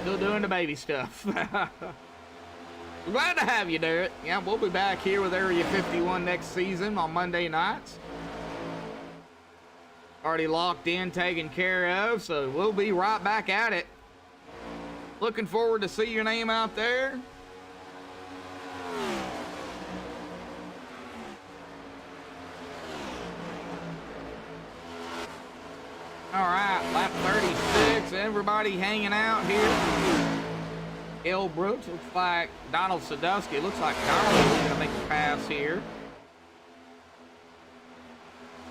Still doing the baby stuff. We're glad to have you, Derek. Yeah, we'll be back here with Area 51 next season on Monday nights. Already locked in, taken care of, so we'll be right back at it. Looking forward to see your name out there. All right, lap 36. Everybody hanging out here. Gail Brooks, looks like Donald Sadusky. Looks like Donald is going to make the pass here.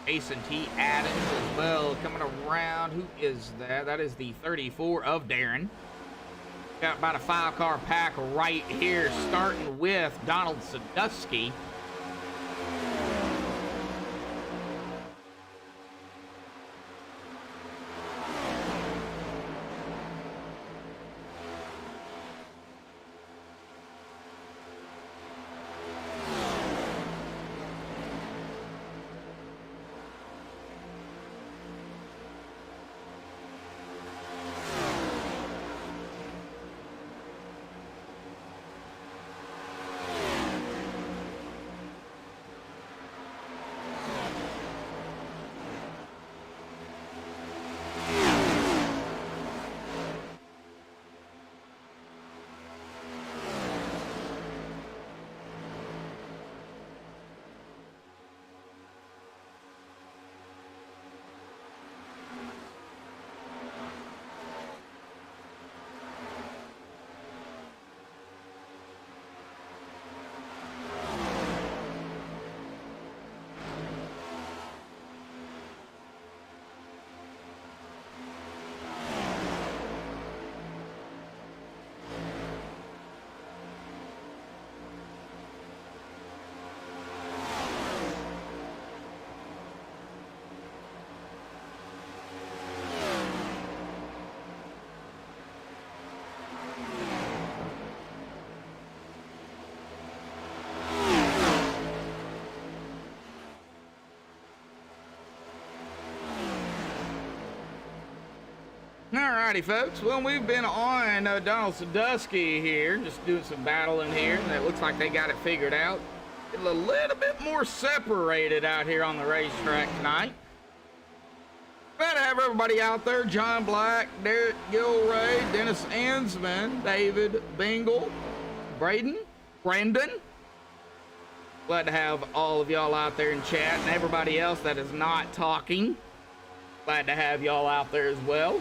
Jason T. Adams as well coming around. Who is that? That is the 34 of Darren. Got about a 5-car pack right here, starting with Donald Sadusky. Alrighty, folks. Well, we've been on Donald Sadusky here, just doing some battling here, and it looks like they got it figured out. Getting a little bit more separated out here on the racetrack tonight. Glad to have everybody out there. John Black, Derek Gilray, Dennis Ansman, David Bingle, Brandon. Glad to have all of y'all out there in chat, and everybody else that is not talking. Glad to have y'all out there as well.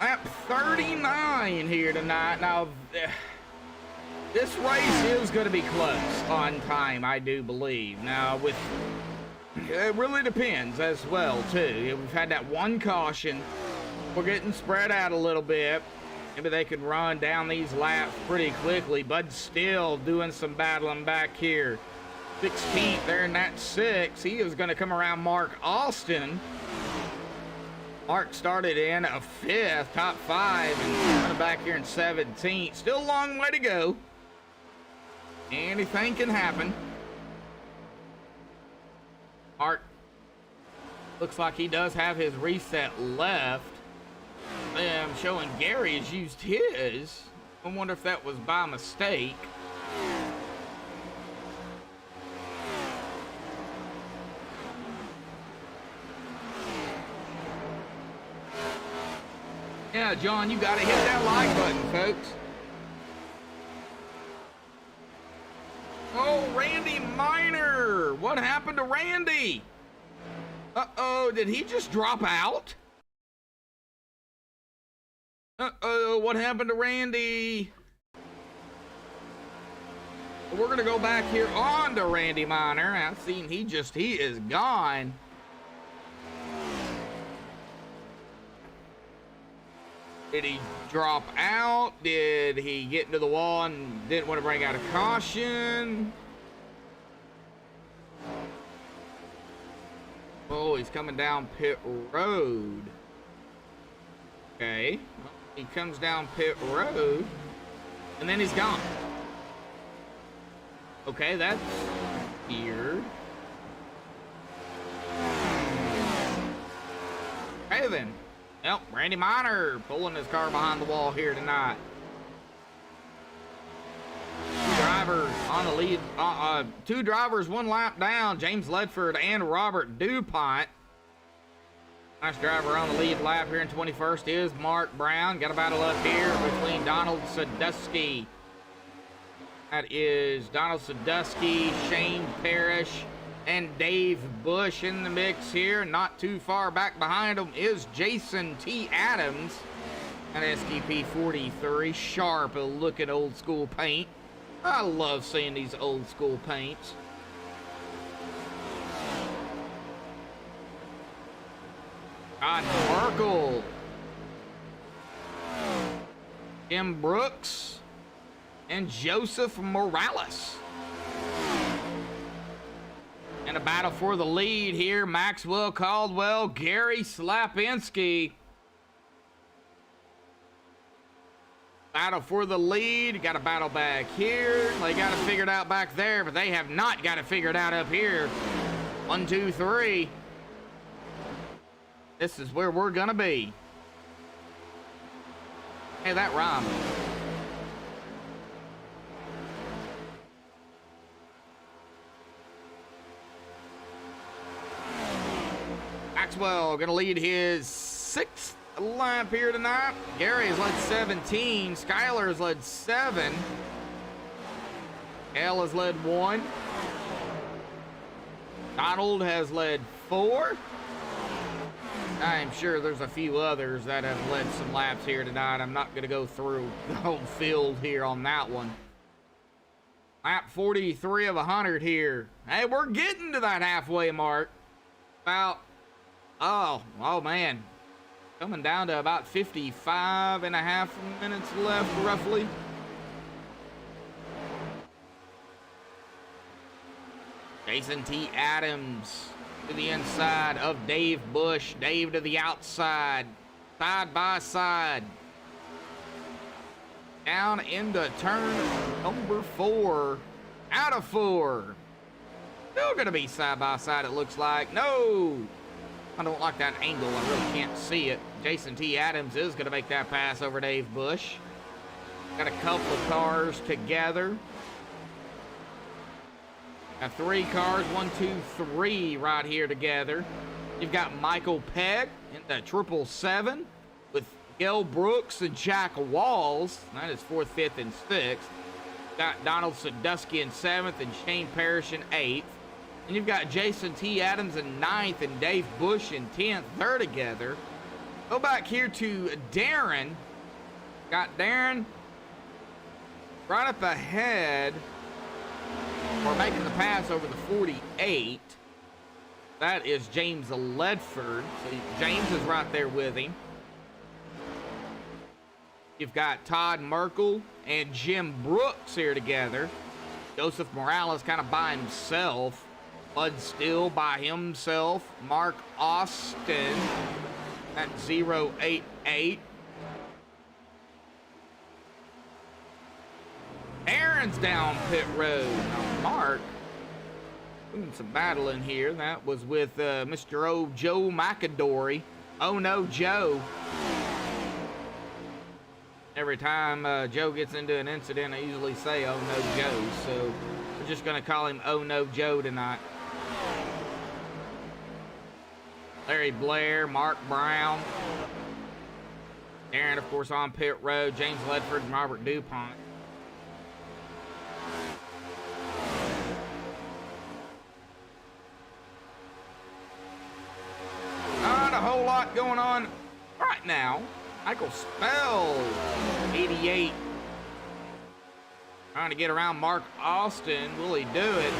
Lap 39 here tonight. Now, this race is going to be close on time, I do believe. Now, it really depends as well, too. We've had that one caution. We're getting spread out a little bit. Maybe they could run down these laps pretty quickly. Bud's still doing some battling back here. 16th there in that 6. He is going to come around Mark Austin. Mark started in a 5th, top 5, and running back here in 17th. Still a long way to go. Anything can happen. Mark Looks like he does have his reset left. I'm showing Gary has used his. I wonder if that was by mistake. Yeah, John, you gotta hit that like button, folks. Oh, Randy Miner! What happened to Randy? Uh-oh, did he just drop out? Uh-oh, what happened to Randy? We're gonna go back here on to Randy Miner. I've seen he is gone. Did he drop out? Did he get into the wall and didn't want to bring out a caution? Oh, he's coming down pit road. Okay. Well, he comes down pit road and then he's gone. Okay, that's weird. Okay then. Well, Randy Miner pulling his car behind the wall here tonight. Two drivers on the lead. Two drivers, one lap down. James Ledford and Robert DuPont. Nice driver on the lead lap here in 21st is Mark Brown. Got a battle up here between Donald Sadusky. That is Donald Sadusky, Shane Parrish, and Dave Bush in the mix here. Not too far back behind him is Jason T. Adams. That STP 43, sharp looking old school paint. I love seeing these old school paints. Todd Merkel, Tim Brooks, and Joseph Morales. And a battle for the lead here, Maxwell Caldwell, Gary Slapinski. Battle for the lead. Got a battle back here. They got it figured out back there, but they have not got it figured out up here. 1, 2, 3. This is where we're gonna be. Hey, that rhymed. Maxwell gonna lead his 6th lap here tonight. Gary has led 17. Skyler has led 7. Al has led 1. Donald has led 4. I'm sure there's a few others that have led some laps here tonight. I'm not going to go through the whole field here on that one. Lap 43 of 100 here. Hey, we're getting to that halfway mark. About, oh man. Coming down to about 55 and a half minutes left, roughly. Jason T. Adams to the inside of Dave Bush. Dave to the outside. Side by side. Down into turn number 4. Out of 4. Still going to be side by side, it looks like. No! I don't like that angle. I really can't see it. Jason T. Adams is going to make that pass over Dave Bush. Got a couple of cars together. Got 3 cars, 1, 2, 3 right here together. You've got Michael Peck in the 777 with Gil Brooks and Jack Walls. That is 4th, 5th, and 6th. Got Donald Sadusky in 7th and Shane Parrish in 8th. And you've got Jason T. Adams in 9th and Dave Bush in 10th. They're together. Go back here to Darren. Got Darren right up ahead. We're making the pass over the 48. That is James Ledford. So James is right there with him. You've got Todd Merkel and Jim Brooks here together. Joseph Morales kind of by himself. Bud Still by himself. Mark Austin at 088. Aaron's down pit road. Now Mark Doing some battling here. That was with Mr. O. Joe McAdory. Oh no, Joe. Every time Joe gets into an incident, I usually say, oh no, Joe. So we're just going to call him Oh no, Joe tonight. Larry Blair, Mark Brown. Aaron, of course, on pit road. James Ledford and Robert DuPont. Not a whole lot going on right now. Michael Spell, 88. Trying to get around Mark Austin. Will he do it?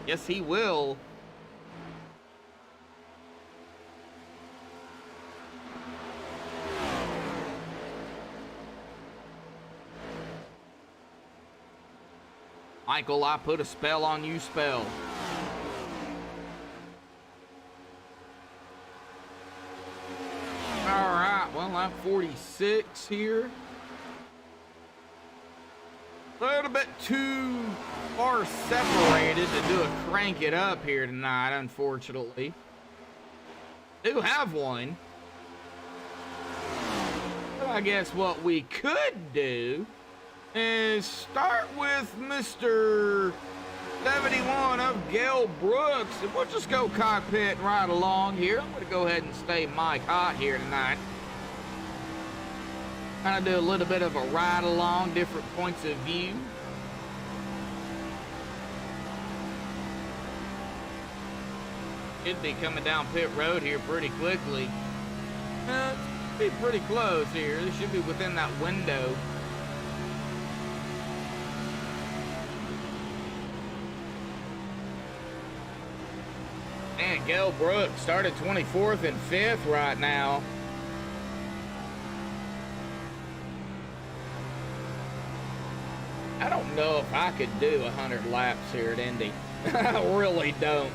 Yes, he will. Michael, I put a spell on you, Spell. All right, well, I'm 46 here. A little bit too far separated to do a crank it up here tonight, unfortunately. Do have one. So I guess what we could do is start with Mr. 71 of Gail Brooks, and we'll just go cockpit right along here. I'm going to go ahead and stay mic hot here tonight. Kind of do a little bit of a ride along, different points of view. Should be coming down pit road here pretty quickly. Be pretty close here. This should be within that window. Man, Gail Brooks started 24th and 5th right now. I don't know if I could do 100 laps here at Indy. I really don't.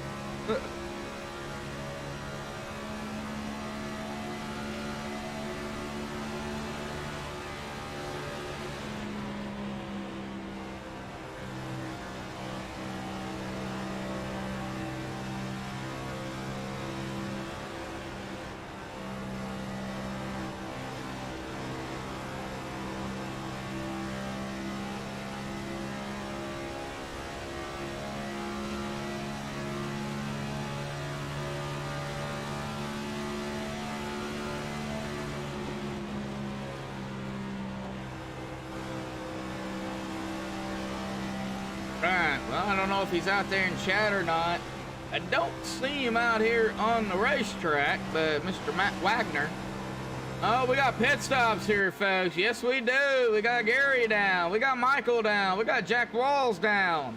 Right, well, I don't know if he's out there in chat or not. I don't see him out here on the racetrack, but Mr. Matt Wagner. Oh, we got pit stops here, folks. Yes, we do. We got Gary down. We got Michael down. We got Jack Walls down.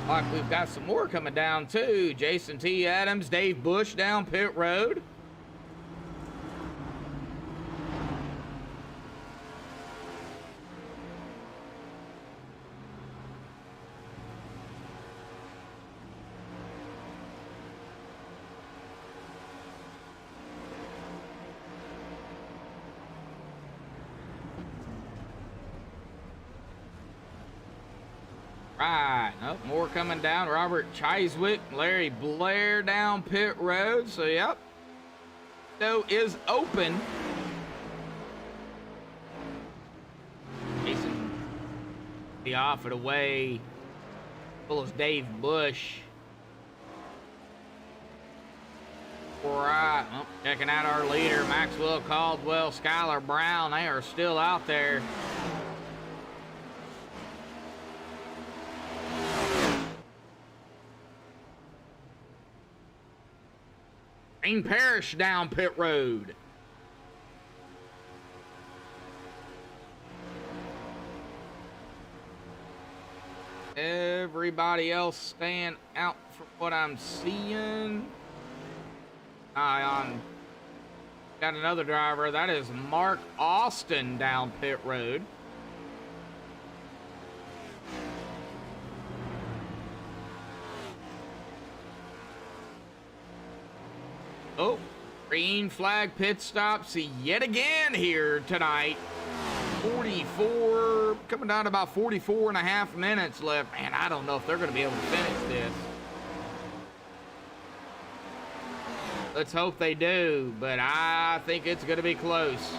Like we've got some more coming down, too. Jason T. Adams, Dave Bush down pit road. Right, oh, more coming down. Robert Chiswick, Larry Blair down pit road. So, yep, window is open. Jason, be off it away. Full as Dave Bush. All right, well, checking out our leader, Maxwell Caldwell, Skylar Brown. They are still out there. Green Parrish down pit road. Everybody else staying out from what I'm seeing. Got another driver. That is Mark Austin down pit road. Oh, green flag pit stops yet again here tonight 44, coming down to about 44 and a half minutes left. Man, I don't know if they're going to be able to finish this. Let's hope they do, but I think it's going to be close.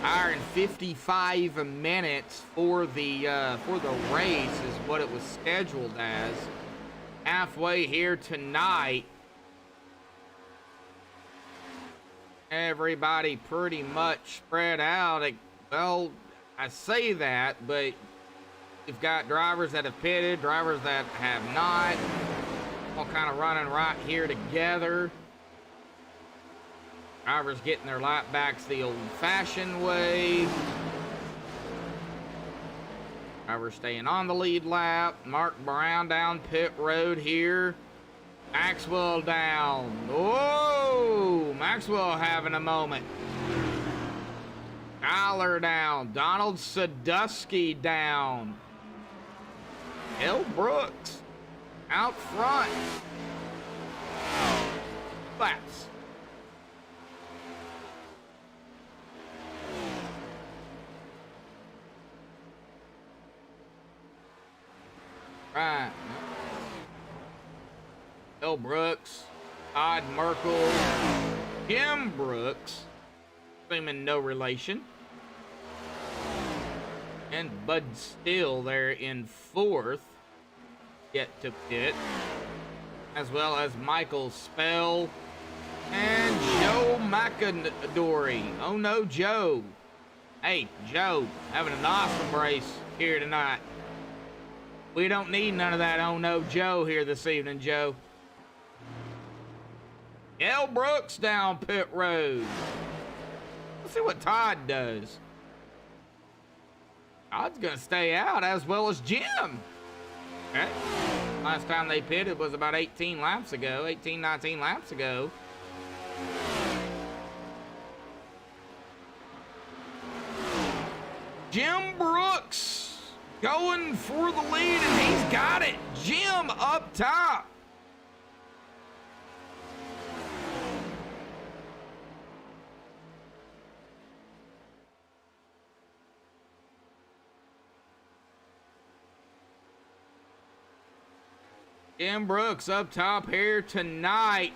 Hour and 55 minutes for the race is what it was scheduled as. Halfway here tonight. Everybody pretty much spread out. Well, I say that, but you've got drivers that have pitted, drivers that have not. All kind of running right here together. Drivers getting their lap backs the old-fashioned way. Drivers staying on the lead lap. Mark Brown down pit road here. Maxwell down. Whoa! Maxwell having a moment. Tyler down. Donald Sadusky down. L. Brooks out front. Laps. Right. L. Brooks, Todd Merkel, Jim Brooks, seeming no relation, and Bud Steele there in fourth, yet to pit, as well as Michael Spell and Joe McAdory. Oh no, Joe. Hey, Joe, having an awesome race here tonight. We don't need none of that oh no Joe here this evening, Joe. L. Brooks down pit road. Let's see what Todd does. Todd's gonna stay out as well as Jim. Okay. Last time they pitted was about 18 laps ago, 19 laps ago. Jim Brooks going for the lead, and he's got it. Jim up top. Jim Brooks up top here tonight.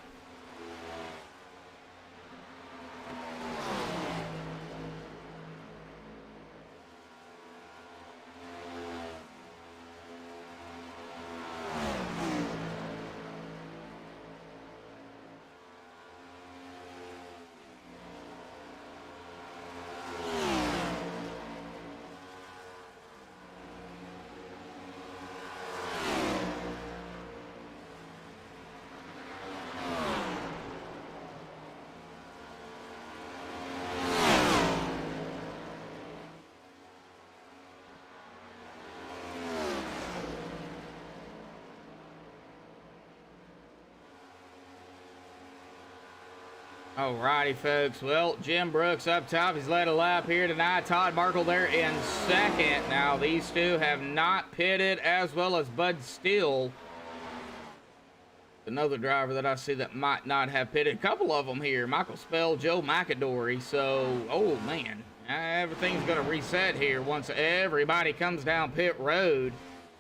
Alrighty, folks. Well, Jim Brooks up top. He's led a lap here tonight. Todd Markle there in second. Now, these two have not pitted, as well as Bud Steele. Another driver that I see that might not have pitted. A couple of them here. Michael Spell, Joe McAdory. So, oh, man. Everything's going to reset here once everybody comes down pit road.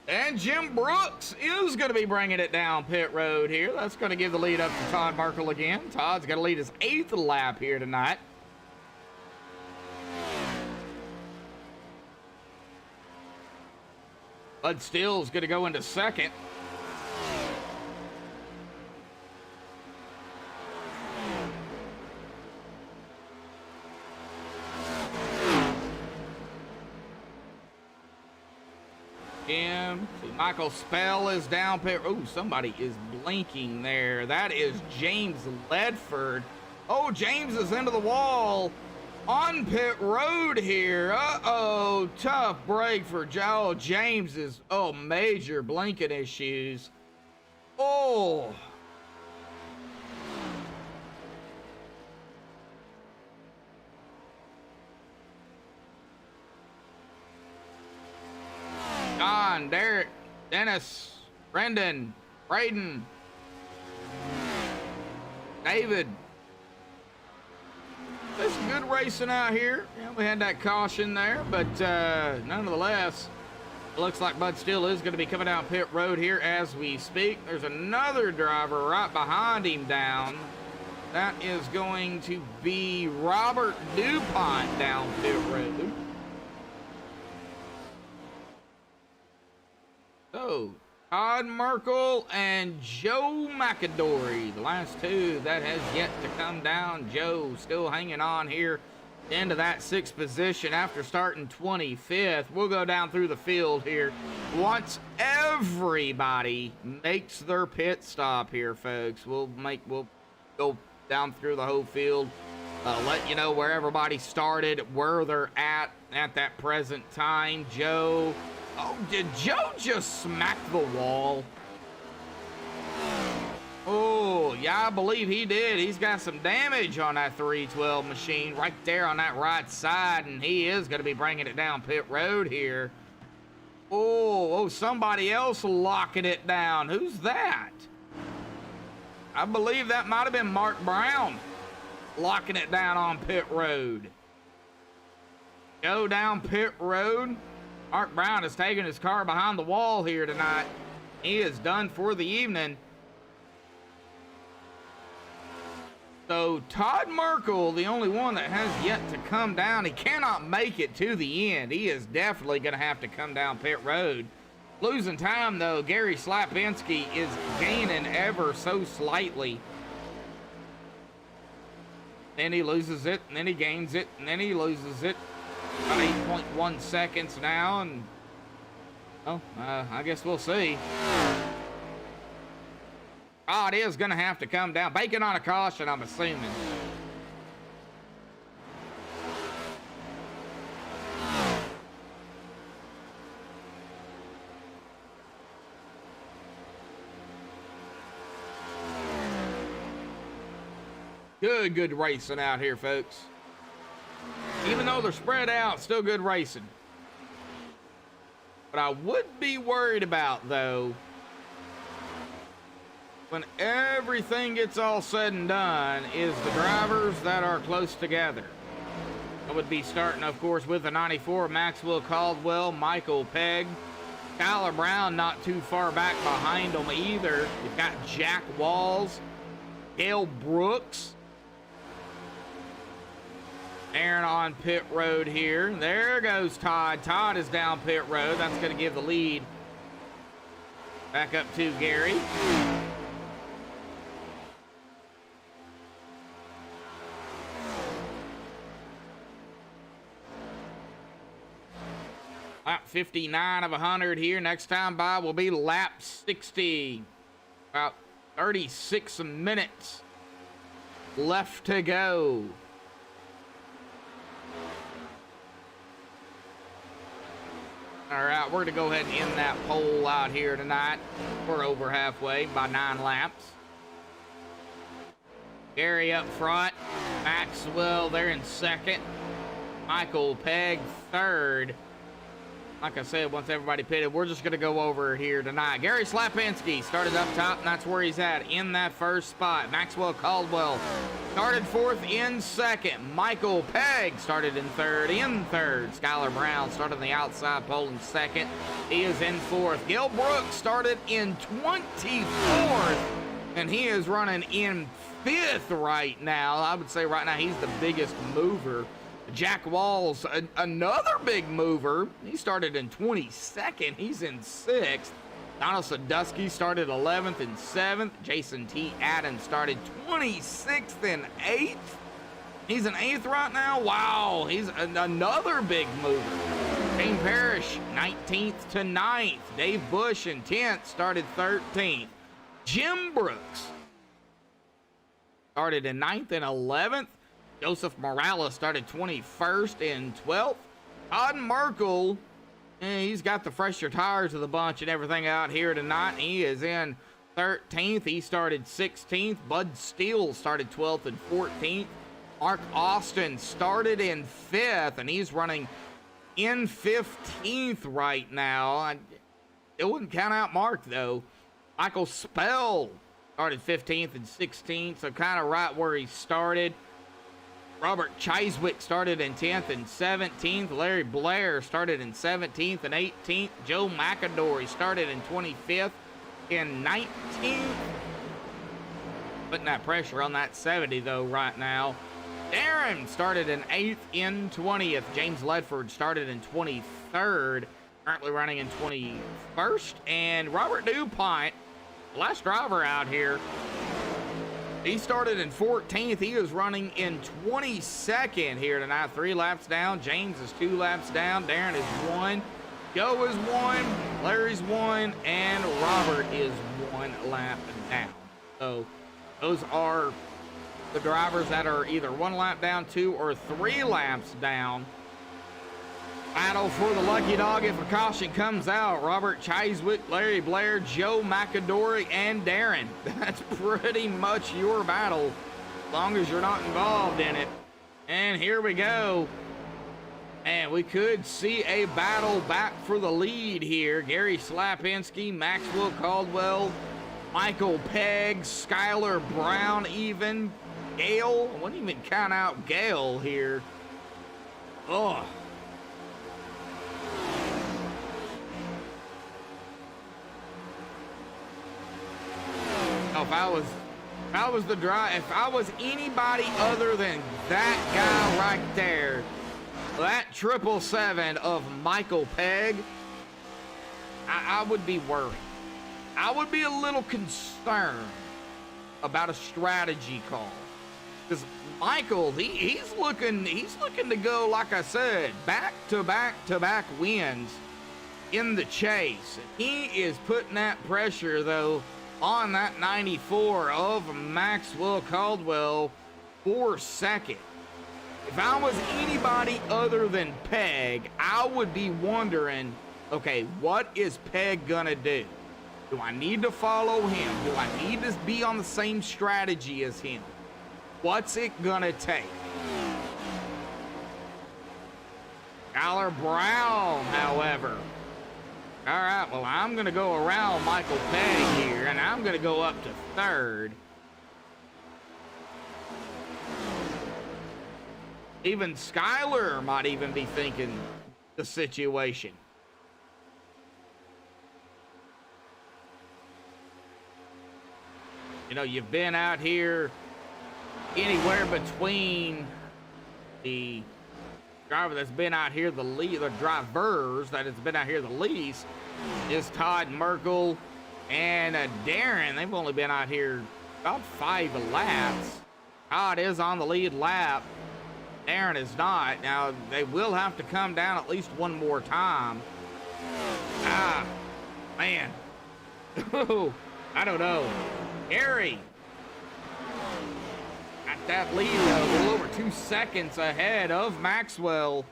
And Jim Brooks is going to be bringing it down pit road here. That's going to give the lead up to Todd Markle again. Todd's going to lead his 8th lap here tonight. Bud Steele's going to go into second. Michael Spell is down pit. Oh, somebody is blinking there. That is James Ledford. Oh, James is into the wall on pit road here. Uh-oh, tough break for Joe. James is, major blinking issues. Oh. John, Derek, Dennis, Brendan, Braden, It's good racing out here. Yeah, we had that caution there, but nonetheless, it looks like Bud Steele is going to be coming down pit road here as we speak. There's another driver right behind him down. That is going to be Robert DuPont down pit road. So, Todd Merkel and Joe McAdory, the last two that has yet to come down. Joe still hanging on here into that 6th position after starting 25th. We'll go down through the field here once everybody makes their pit stop here, folks. We'll go down through the whole field, let you know where everybody started, where they're at that present time. Joe, oh, did Joe just smack the wall? Oh, yeah, I believe he did. He's got some damage on that 312 machine right there on that right side, and he is going to be bringing it down pit road here. Oh, somebody else locking it down. Who's that? I believe that might have been Mark Brown locking it down on pit road. Go down pit road. Mark Brown is taking his car behind the wall here tonight. He is done for the evening. So Todd Merkel, the only one that has yet to come down. He cannot make it to the end. He is definitely going to have to come down pit road. Losing time, though, Gary Slapinski is gaining ever so slightly. Then he loses it, and then he gains it, and then he loses it. About 8.1 seconds now, and I guess we'll see. Oh, it is going to have to come down. Bacon on a caution, I'm assuming. Good racing out here, folks. Even though they're spread out, still good racing. What I would be worried about, though, when everything gets all said and done, is the drivers that are close together. I would be starting, of course, with the 94, Maxwell Caldwell, Michael Pegg. Skylar Brown not too far back behind them either. You've got Jack Walls, Dale Brooks. Aaron on pit road here. There goes Todd. Todd is down pit road. That's going to give the lead back up to Gary. Lap 59 of 100 here. Next time by will be lap 60. About 36 minutes left to go. All right, we're going to go ahead and end that poll out here tonight. We're over halfway by 9 laps. Gary up front. Maxwell there in second. Michael Pegg third. Like I said, once everybody pitted, we're just going to go over here tonight. Gary Slapinski started up top, and that's where he's at in that first spot. Maxwell Caldwell started fourth in second. Michael Pegg started in third. Skylar Brown started on the outside pole in second. He is in fourth. Gil Brooks started in 24th, and he is running in fifth right now. I would say right now he's the biggest mover. Jack Walls, another big mover. He started in 22nd. He's in 6th. Donald Sadusky started 11th and 7th. Jason T. Adams started 26th and 8th. He's in 8th right now. Wow, he's another big mover. Shane Parrish, 19th to 9th. Dave Bush in 10th, started 13th. Jim Brooks started in 9th and 11th. Joseph Morales started 21st and 12th. Todd Merkel, he's got the fresher tires of the bunch and everything out here tonight. He is in 13th. He started 16th. Bud Steele started 12th and 14th. Mark Austin started in 5th, and he's running in 15th right now. It wouldn't count out Mark, though. Michael Spell started 15th and 16th, so kind of right where he started. Robert Chiswick started in 10th and 17th. Larry Blair started in 17th and 18th. Joe McAdory started in 25th and 19th. Putting that pressure on that 70 though right now. Darren started in 8th in 20th. James Ledford started in 23rd. Currently running in 21st. And Robert DuPont, the last driver out here, he started in 14th. He is running in 22nd here tonight. 3 laps down. James is 2 laps down. Darren is 1. Joe is 1. Larry's 1. And Robert is 1 lap down. So those are the drivers that are either 1 lap down, 2 or 3 laps down. Battle for the lucky dog if a caution comes out. Robert Chiswick, Larry Blair, Joe McAdory, and Darren. That's pretty much your battle, as long as you're not involved in it. And here we go. And we could see a battle back for the lead here. Gary Slapinski, Maxwell Caldwell, Michael Pegg, Skylar Brown even. Gale, I wouldn't even count out Gale here. Oh. If I was anybody other than that guy right there, that 777 of Michael Pegg, I would be worried. I would be a little concerned about a strategy call, because Michael, he's looking to go, like I said, back to back wins in the chase. He is putting that pressure though on that 94 of Maxwell Caldwell for second. If I was anybody other than Pegg, I would be wondering, okay, what is Pegg gonna do? Do I need to follow him? Do I need to be on the same strategy as him? What's it gonna take? Skylar Brown, however. All right, well, I'm going to go around Michael Pegg here, and I'm going to go up to 3rd. Even Skylar might even be thinking the situation. You know, you've been out here anywhere between the driver that's been out here the lead, the drivers that has been out here the least is Todd Merkel and Darren. They've only been out here about 5 laps. Todd is on the lead lap. Darren is not. Now, they will have to come down at least one more time. Ah, man. I don't know. Gary got that lead a little over 2 seconds ahead of Maxwell.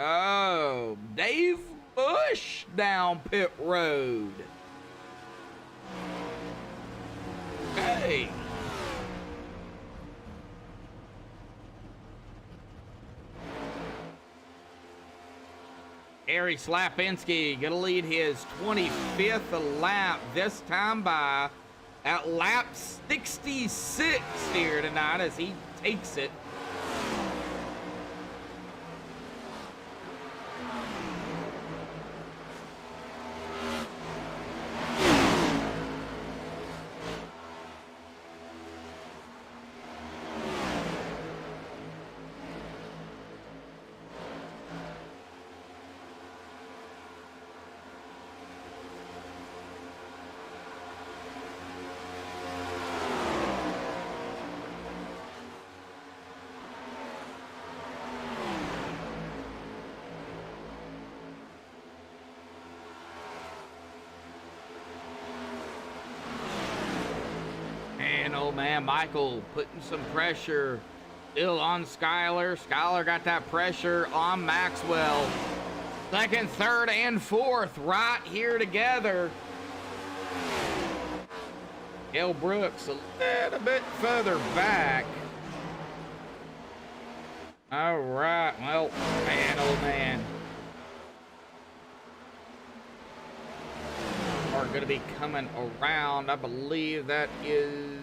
Oh, Dave Bush down pit road. Okay. Gary Slapinski gonna lead his 25th lap, this time by at lap 66 here tonight as he takes it. Oh man, Michael putting some pressure still on Skylar. Skylar got that pressure on Maxwell. 2nd, 3rd, and 4th right here together. Gale Brooks a little bit further back. All right, well, man, oh man. Are going to be coming around. I believe that is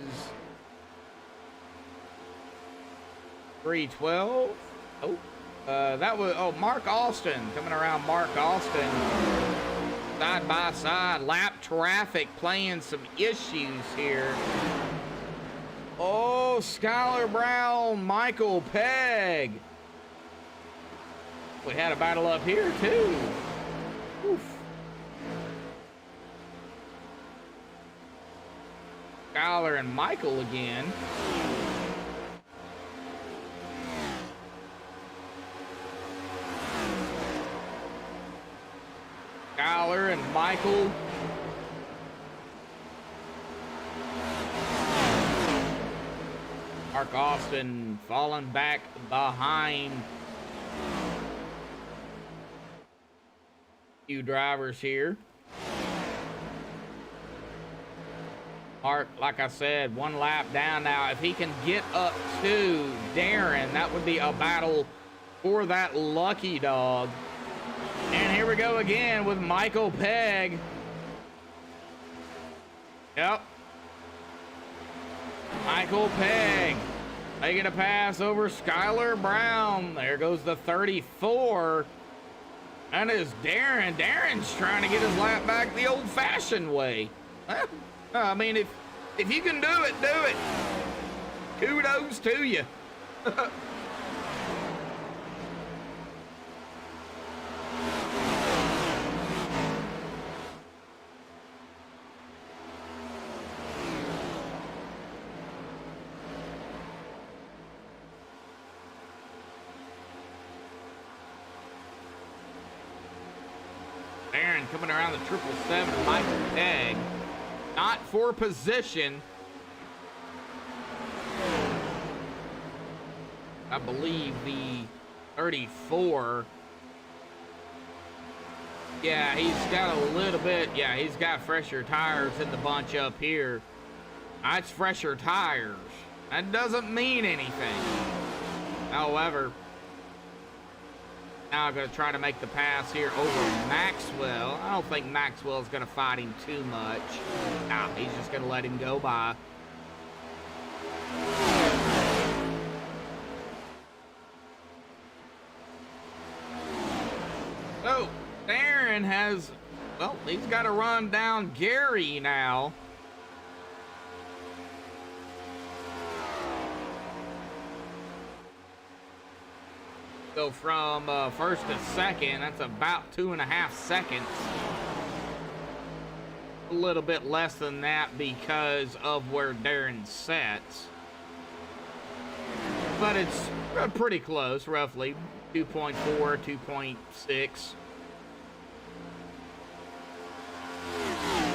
312. Oh, that was, oh, Mark Austin coming around. Mark Austin, side by side, lap traffic playing some issues here. Oh, Skylar Brown, Michael Pegg. We had a battle up here too. Oof. Skylar and Michael again. Skylar and Michael. Mark Austin falling back behind a few drivers here. Mark, like I said, one lap down now. If he can get up to Darren, that would be a battle for that lucky dog. And here we go again with Michael Pegg. Yep. Michael Pegg making a pass over Skylar Brown. There goes the 34. That is Darren. Darren's trying to get his lap back the old-fashioned way. I mean, if you can do it, do it. Kudos to you. Aaron coming around the 777, Michael Pegg. Not for position. I believe the 34. Yeah, he's got a little bit. Yeah, he's got fresher tires in the bunch up here. That's fresher tires. That doesn't mean anything. However, now I'm going to try to make the pass here over Maxwell. I don't think Maxwell's going to fight him too much. Nah, he's just going to let him go by. So, Darren has, well, he's got to run down Gary now. So from first to second, that's about 2.5 seconds. A little bit less than that because of where Darren sets. But it's pretty close, roughly. 2.4, 2.6.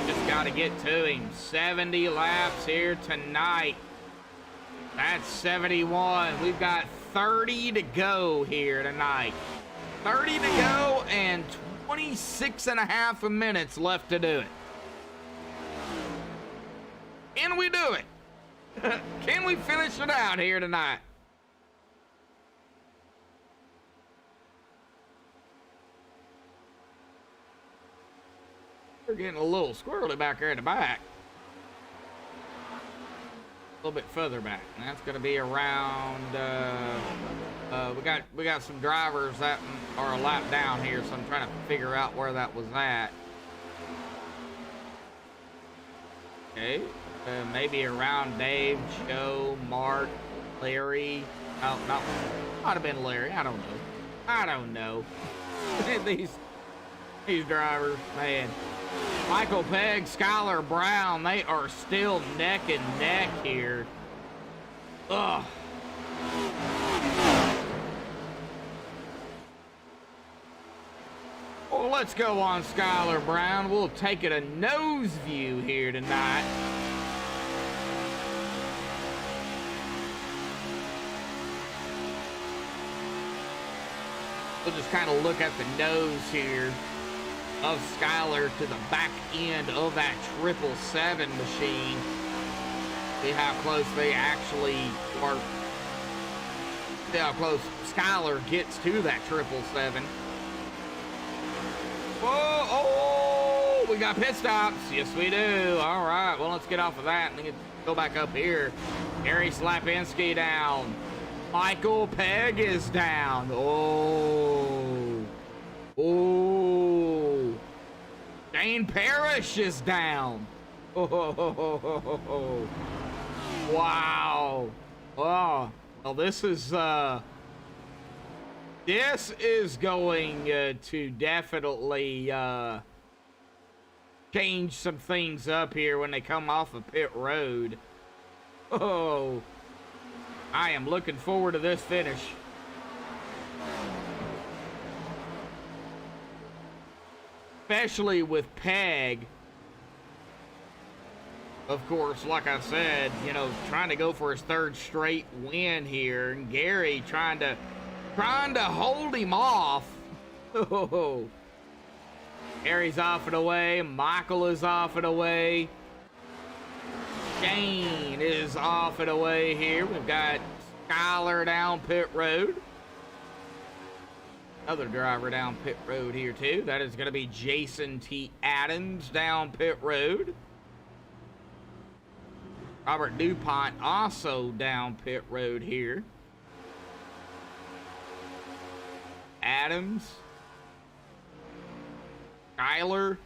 Just got to get to him. 70 laps here tonight. That's 71. We've got 30 to go here tonight. 30 to go and 26.5 minutes left to do it. Can we do it? Can we finish it out here tonight? We're getting a little squirrely back here in the back. A little bit further back, and that's going to be around. We got some drivers that are a lap down here, so I'm trying to figure out where that was at. Okay, maybe around Dave, Joe, Mark, Larry. Oh, no, might have been Larry. I don't know. I don't know. these drivers, man. Michael Pegg, Skylar Brown, they are still neck and neck here. Ugh. Well, let's go on Skylar Brown. We'll take it a nose view here tonight. We'll just kind of look at the nose here of Skylar to the back end of that 777 machine. See how close they actually are. See how close Skyler gets to that 777. Whoa, oh, we got pit stops. Yes, we do. All right, well, let's get off of that and go back up here. Gary Slapinski down. Michael Pegg is down. Oh. Oh. Dane Parrish is down. Oh. Wow. Oh. Well, this is going to definitely change some things up here when they come off of pit road. Oh, I am looking forward to this finish. Especially with Peg. Of course, like I said, you know, trying to go for his 3rd straight win here. And Gary trying to hold him off. Oh. Gary's off and away. Michael is off and away. Shane is off and away here. We've got Skyler down pit road. Another driver down pit road here too. That is going to be Jason T. Adams down pit road. Robert DuPont also down pit road here. Adams, Skyler,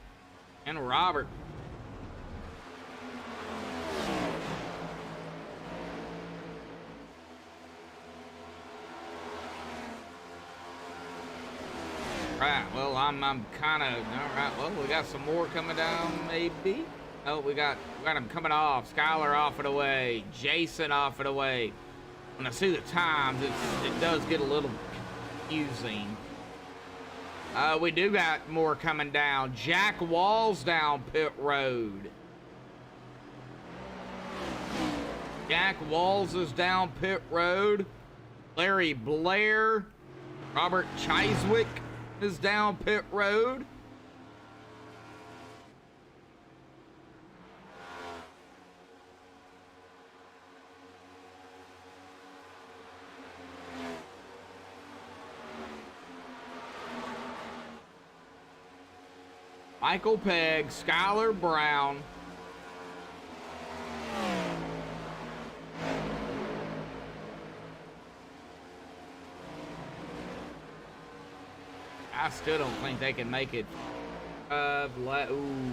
and Robert. Right, well, I'm kind of, all right, well, we got some more coming down, maybe. Oh, we got them coming off. Skyler off and away. Jason off and away. When I see the times, it does get a little confusing. We do got more coming down. Jack Walls down pit road. Jack Walls is down pit road. Larry Blair. Robert Chiswick is down pit road. Michael Pegg, Skyler Brown. I still don't think they can make it. Ooh.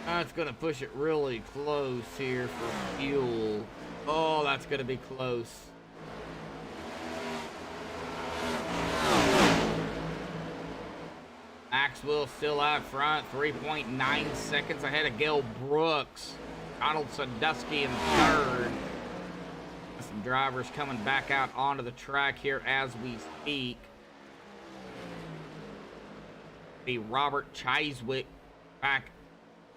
That's gonna push it really close here for fuel. Oh, that's gonna be close. Maxwell still out front, 3.9 seconds ahead of Gil Brooks. Donald Sandusky in 3rd. Some drivers coming back out onto the track here as we speak. The Robert Chiswick back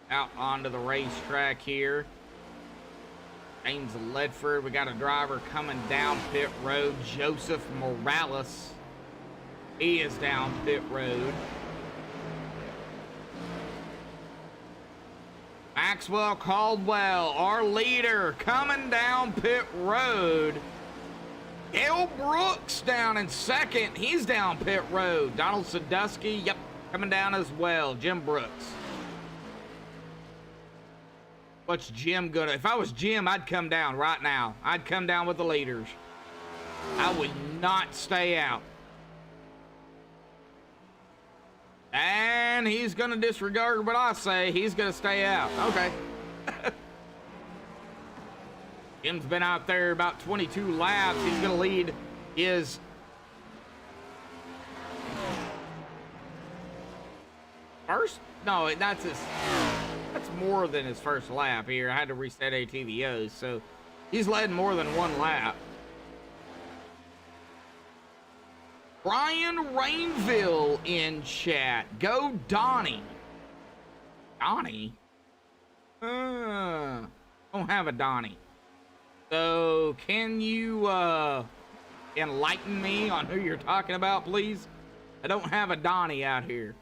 out onto the racetrack here. James Ledford, we got a driver coming down pit road. Joseph Morales, he is down pit road. Maxwell Caldwell, our leader, coming down pit road. Gil Brooks down in 2nd. He's down pit road. Donald Sandusky, yep, coming down as well. Jim Brooks. What's Jim gonna... If I was Jim, I'd come down right now. I'd come down with the leaders. I would not stay out. And he's going to disregard what I say. He's going to stay out. Okay. Jim's been out there about 22 laps. He's going to lead his... first? No, that's his... That's more than his first lap here. I had to reset ATVOs, so he's led more than 1 lap. Brian Rainville in chat. Go Donnie. Donnie? Don't have a Donnie. So can you enlighten me on who you're talking about, please? I don't have a Donnie out here.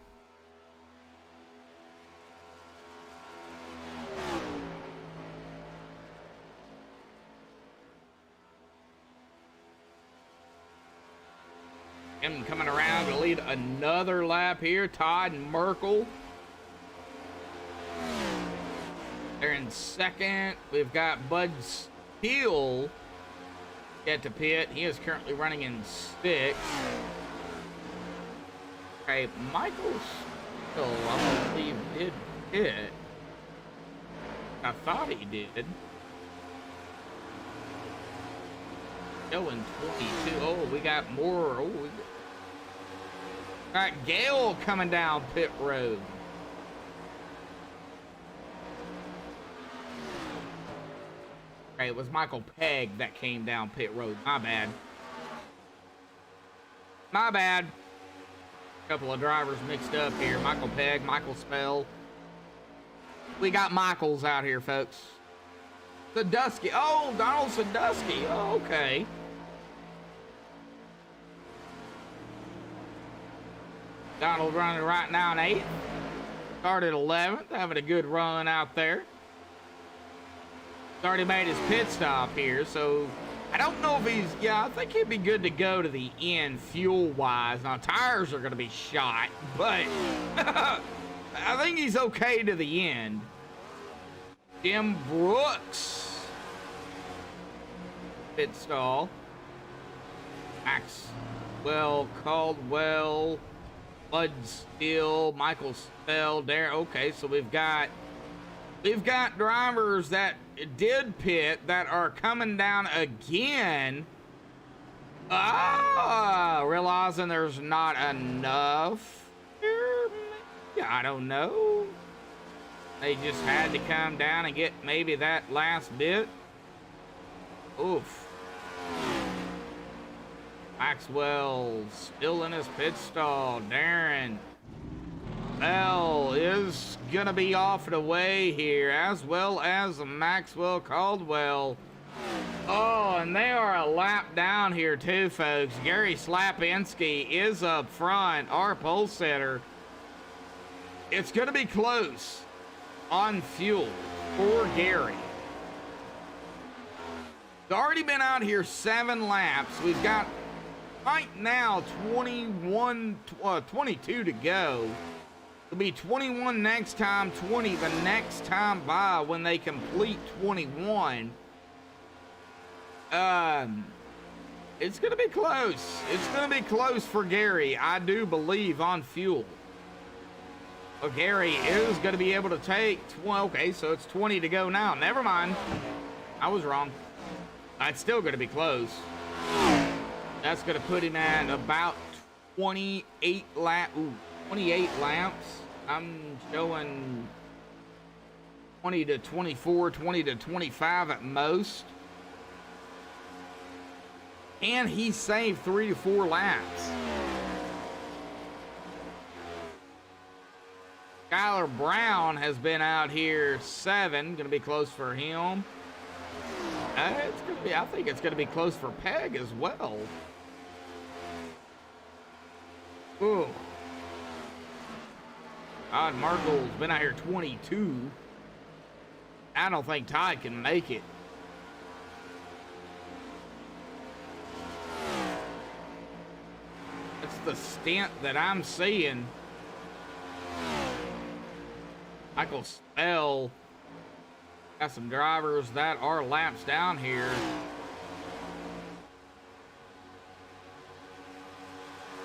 Him coming around to lead another lap here. Todd Merkel. They're in second. We've got Bud Steele at the pit. He is currently running in sixth. Okay, Michael Steele, I believe, did pit. I thought he did. Going 22. Oh, we got more. Oh, we got Gale coming down pit road. Okay, it was Michael Pegg that came down pit road. My bad. My bad. Couple of drivers mixed up here. Michael Pegg, Michael Spell. We got Michaels out here, folks. Sadusky. Oh, Donald Sadusky. Oh, okay. Donald running right now in 8th. Started 11th, having a good run out there. He's already made his pit stop here, so I don't know if he's, yeah, I think he'd be good to go to the end fuel-wise. Now, tires are going to be shot, but I think he's okay to the end. Jim Brooks. Pit stall. Maxwell, Caldwell, Bud Steele, Michael Spell, there. Okay, so we've got drivers that did pit that are coming down again. Realizing there's not enough here. Yeah, I don't know. They just had to come down and get maybe that last bit. Oof. Maxwell still in his pit stall. Darren Bell is going to be off and away here, as well as Maxwell Caldwell. Oh, and they are a lap down here too, folks. Gary Slapinski is up front, our pole setter. It's going to be close on fuel for Gary. He's already been out here 7 laps. We've got right now 22 to go. It'll be 21 next time, 20 the next time by when they complete 21. It's going to be close. It's going to be close for Gary, I do believe, on fuel. Well, Gary is going to be able to take, okay, so it's 20 to go now. Never mind. I was wrong. It's still going to be close. That's going to put him at about 28 laps. 28 laps. I'm showing 20 to 24, 20 to 25 at most. And he saved 3 to 4 laps. Skylar Brown has been out here 7. Going to be close for him. It's going to be, I think it's going to be close for Peg as well. Ooh. Todd Merkel's been out here 22. I don't think Todd can make it. That's the stint that I'm seeing. Michael Spell. Got some drivers that are laps down here.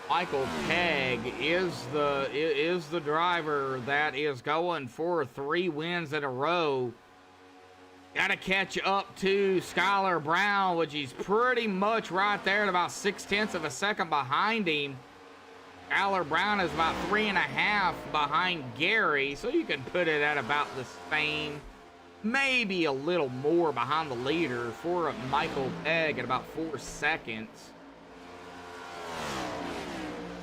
Michael Pegg is the driver that is going for 3 wins in a row. Got to catch up to Skylar Brown, which he's pretty much right there at about 0.6 of a second behind him. Skylar Brown is about 3.5 behind Gary, so you can put it at about the same, maybe a little more behind the leader for Michael Pegg at about 4 seconds.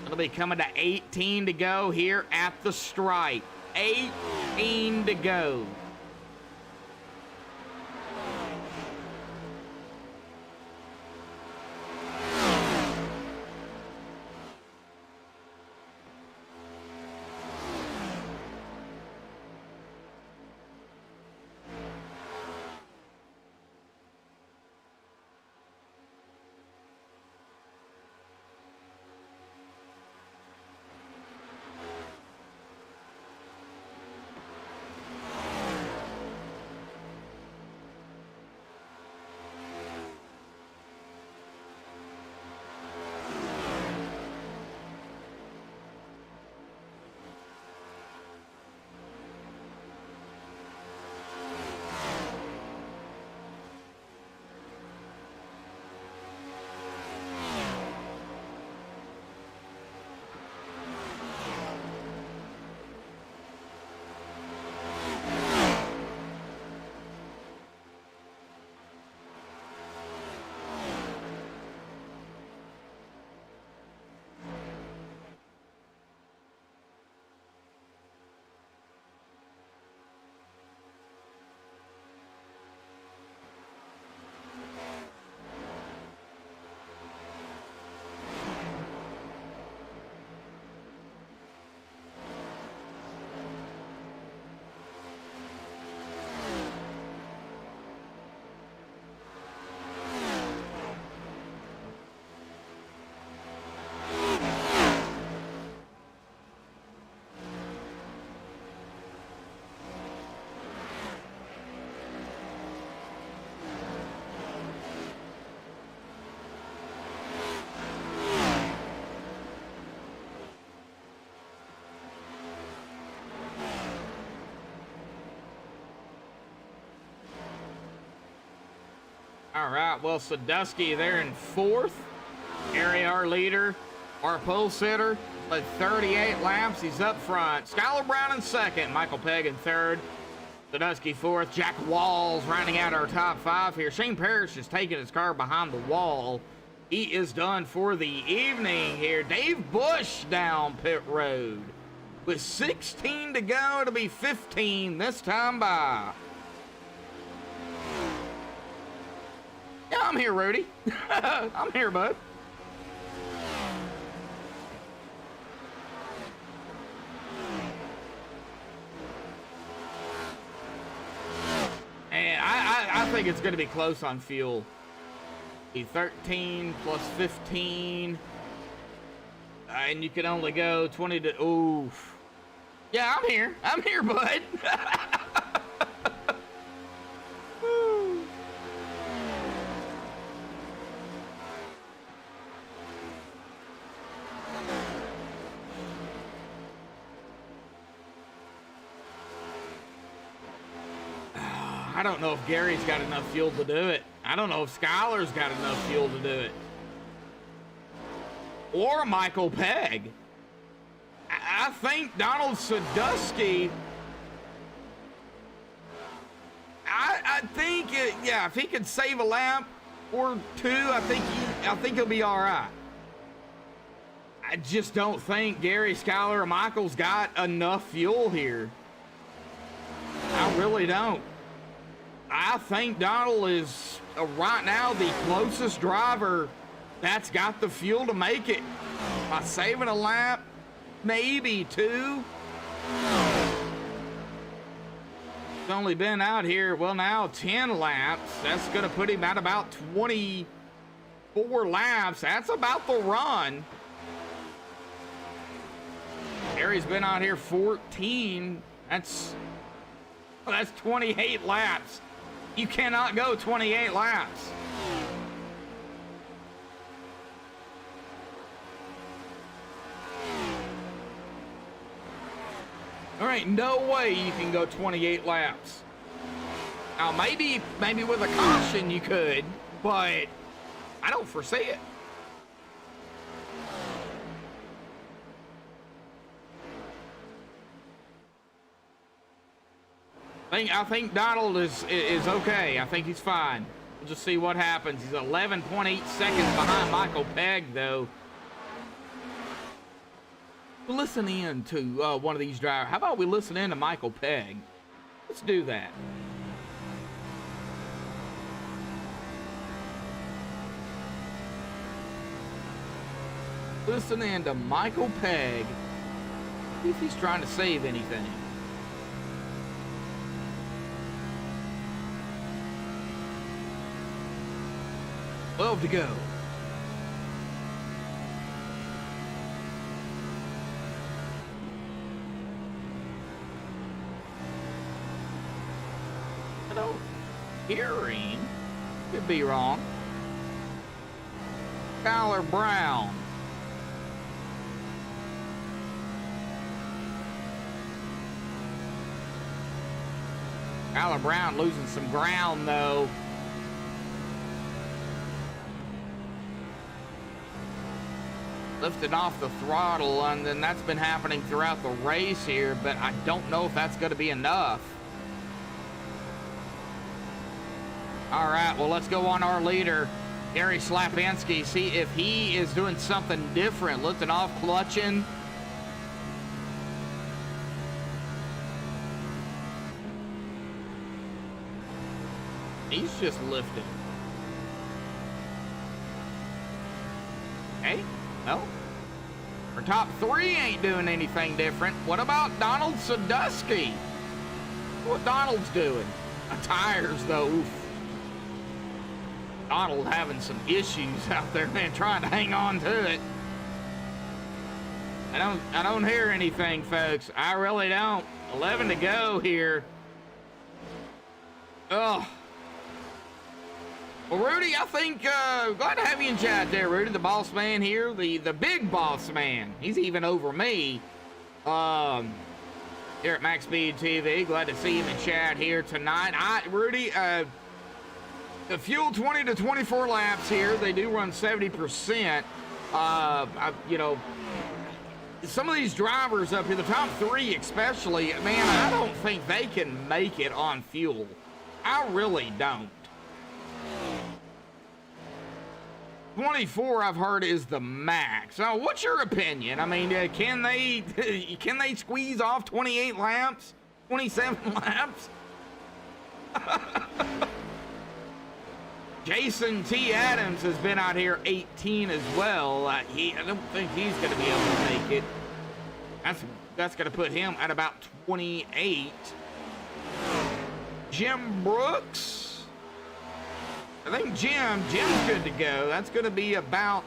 It'll be coming to 18 to go here at the stripe. 18 to go. All right, well, Sadusky there in 4th. Gary, our leader, our pole sitter, led 38 laps. He's up front. Skylar Brown in 2nd. Michael Pegg in 3rd. Sadusky 4th. Jack Walls rounding out our top 5 here. Shane Parrish is taking his car behind the wall. He is done for the evening here. Dave Bush down pit road with 16 to go. It'll be 15 this time by. Yeah, I'm here, Rudy. I'm here, bud. And I think it's going to be close on fuel. Be 13 plus 15. And you can only go 20 to... Oof. Yeah, I'm here. I'm here, bud. I don't know if Gary's got enough fuel to do it. I don't know if Skylar's got enough fuel to do it. Or Michael Pegg. I think Donald Sadusky. I think, yeah, if he could save a lap or two, I think he'll be all right. I just don't think Gary, Skylar, or Michael's got enough fuel here. I really don't. I think Donald is right now the closest driver that's got the fuel to make it. By saving a lap, maybe 2. He's only been out here, well, now 10 laps. That's going to put him at about 24 laps. That's about the run. Gary's been out here 14. That's 28 laps. You cannot go 28 laps. There ain't no way you can go 28 laps. Now, maybe with a caution you could, but I don't foresee it. I think Donald is okay. I think he's fine. We'll just see what happens. He's 11.8 seconds behind Michael Pegg, though. We'll listen in to one of these drivers. How about we listen in to Michael Pegg? Let's do that. Listen in to Michael Pegg. See if he's trying to save anything. 12 to go. Hello. Hearing. Could be wrong. Skylar Brown. Skylar Brown losing some ground, though. Lifted off the throttle, and then that's been happening throughout the race here, but I don't know if that's going to be enough. All right, well, let's go on our leader, Gary Slapinski, see if he is doing something different. Lifting off, clutching. He's just lifting. Okay. Well, our top 3 ain't doing anything different. What about Donald Sadusky? What Donald's doing? Tires, though. Oof. Donald having some issues out there, man, trying to hang on to it. I don't hear anything, folks. I really don't. 11 to go here. Oh. Well, Rudy, I think, glad to have you in chat there, Rudy, the boss man here, the big boss man. He's even over me. Here at MaxSpeedTV, glad to see him in chat here tonight. Rudy, The fuel 20 to 24 laps here. They do run 70%. You know, some of these drivers up here, the top three especially, man, I don't think they can make it on fuel. I really don't. 24, I've heard, is the max. Now, what's your opinion? I mean, can they squeeze off 28 laps, 27 laps? Jason T. Adams has been out here 18 as well. I don't think he's going to be able to make it. That's going to put him at about 28. Jim Brooks. I think Jim's good to go. That's going to be about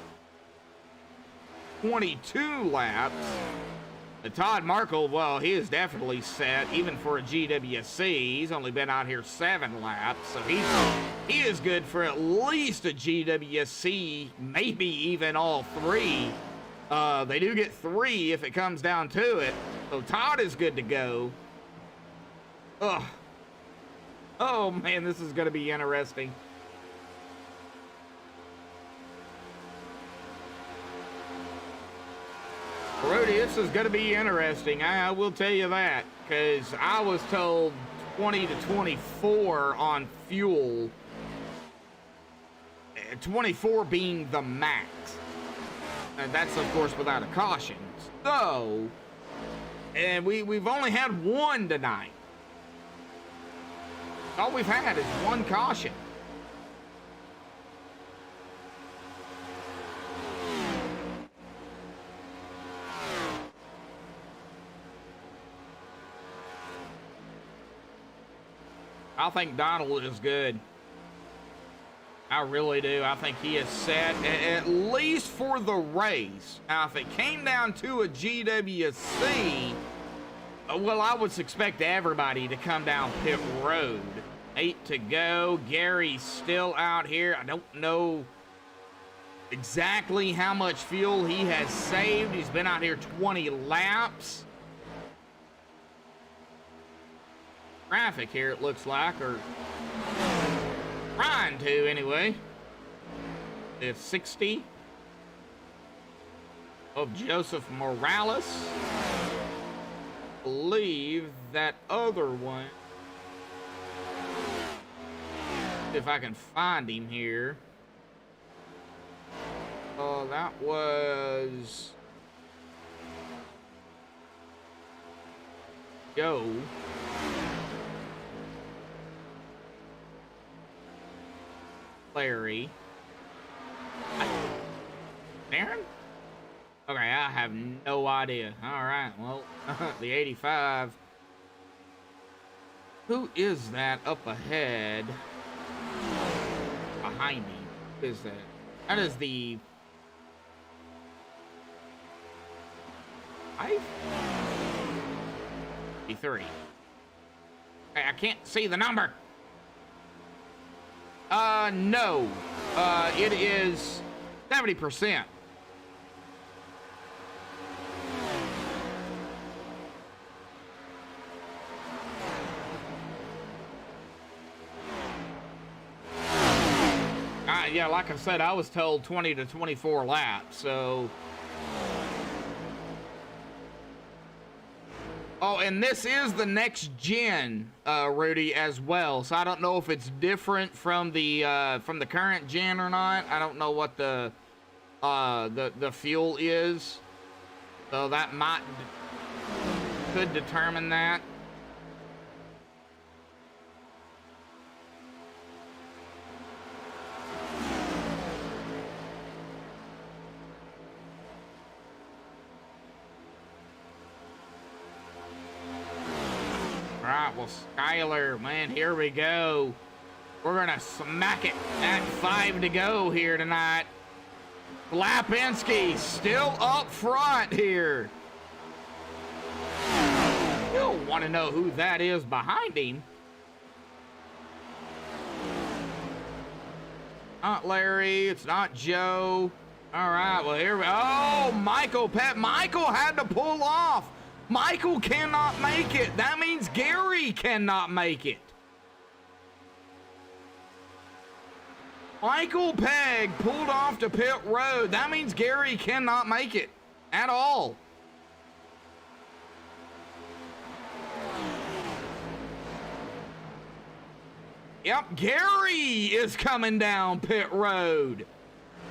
22 laps. Todd Markle, well, he is definitely set, even for a GWC. He's only been out here 7 laps, so he is good for at least a GWC, maybe even all 3. They do get 3 if it comes down to it. So Todd is good to go. Ugh. Oh, man, this is going to be interesting. Rudy, this is going to be interesting. I will tell you that, because I was told 20 to 24 on fuel. 24 being the max. And that's, of course, without a caution. So, and we've only had 1 tonight. All we've had is 1 caution. I think Donald is good. I really do. I think he is set, at least for the race. Now, if it came down to a GWC, well, I would expect everybody to come down pit road. 8 to go. Gary's still out here. I don't know exactly how much fuel he has saved. He's been out here 20 laps. Traffic here, it looks like, or trying to anyway. The 60 of Joseph Morales. I believe that other one, if I can find him here. Oh, that was Joe. Larry. Darren? Okay, I have no idea. All right, well, the 85. Who is that up ahead? Behind me. Who is that? That is the 53. Okay, I can't see the number. No. It is 70%. Yeah, like I said, I was told 20 to 24 laps, so. Oh, and this is the next gen, Rudy, as well. So I don't know if it's different from the current gen or not. I don't know what the fuel is. So that could determine that. All right, well, Skyler, man, here we go. We're gonna smack it at 5 to go here tonight. Lapinski still up front here. You'll want to know who that is behind him. Not Larry, it's not Joe. All right, well, here we go. Oh, Michael had to pull off. Michael cannot make it. That means Gary cannot make it. Michael Pegg pulled off to pit road. That means Gary cannot make it at all. Yep, Gary is coming down pit road.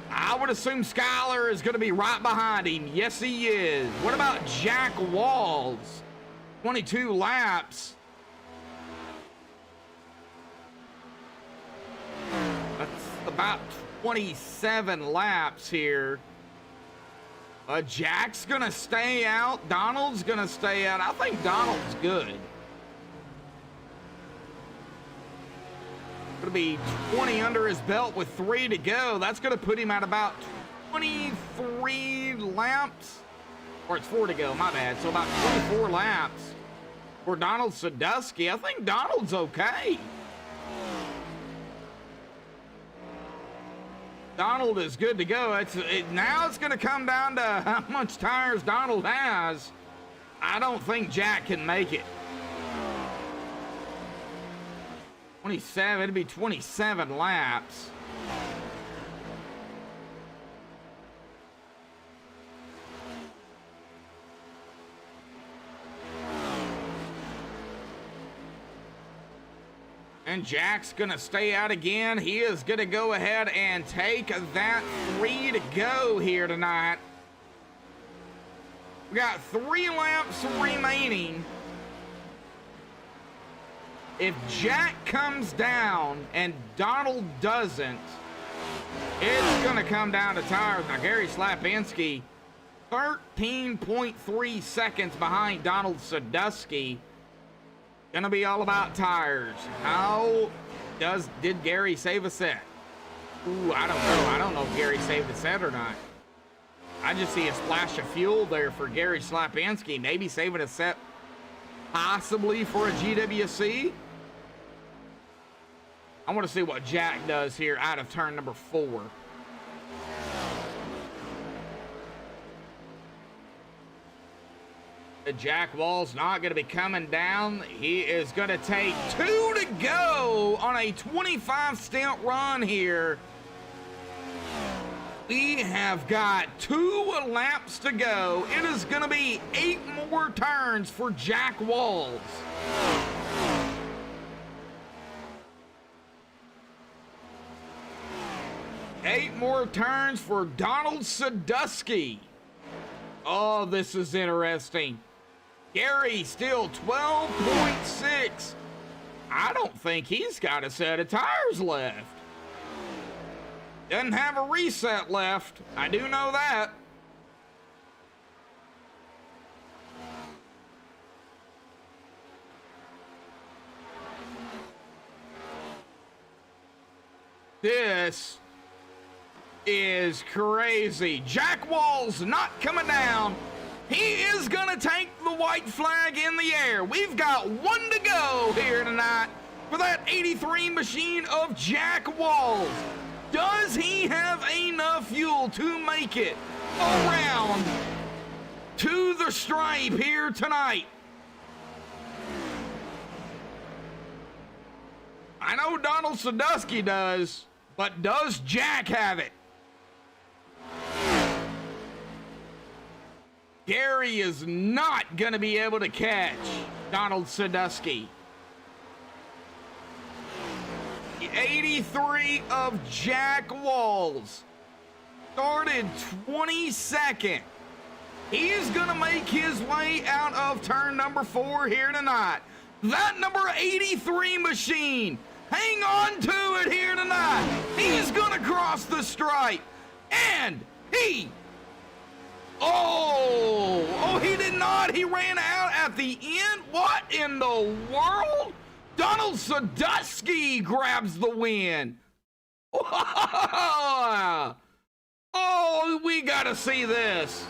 I would assume Skyler is going to be right behind him. Yes, he is. What about Jack Walls? 22 laps. That's about 27 laps here. Jack's going to stay out. Donald's going to stay out. I think Donald's good. Going to be 20 under his belt with 3 to go. That's going to put him at about 23 laps. Or it's 4 to go, my bad. So about 24 laps for Donald Sadusky. I think Donald's okay. Donald is good to go. Now it's going to come down to how much tires Donald has. I don't think Jack can make it. 27, it'd be 27 laps. And Jack's gonna stay out again. He is gonna go ahead and take that 3 to go here tonight. We got 3 laps remaining. If Jack comes down and Donald doesn't, it's gonna come down to tires. Now Gary Slapinski, 13.3 seconds behind Donald Sadusky. Gonna be all about tires. How did Gary save a set? Ooh, I don't know. I don't know if Gary saved a set or not. I just see a splash of fuel there for Gary Slapinski. Maybe saving a set, possibly for a GWC. I want to see what Jack does here out of turn number 4. Jack Wall's not going to be coming down. He is going to take 2 to go on a 25 stint run here. We have got 2 laps to go. It is going to be 8 more turns for Jack Walls. Eight more turns for Donald Sadusky. Oh, this is interesting. Gary still 12.6. I don't think he's got a set of tires left. Doesn't have a reset left. I do know that. This is crazy. Jack Wall's not coming down. He is gonna take the white flag in the air. We've got 1 to go here tonight for that 83 machine of Jack Walls. Does he have enough fuel to make it around to the stripe here tonight? I know Donald Sadusky does, but does Jack have it? Gary is not going to be able to catch Donald Sadusky. The 83 of Jack Walls started 22nd. He's going to make his way out of turn number 4 here tonight. That number 83 machine, hang on to it here tonight. He's going to cross the stripe. And he... Oh, he did not. He ran out at the end. What in the world? Donald Sadusky grabs the win. Oh, we got to see this.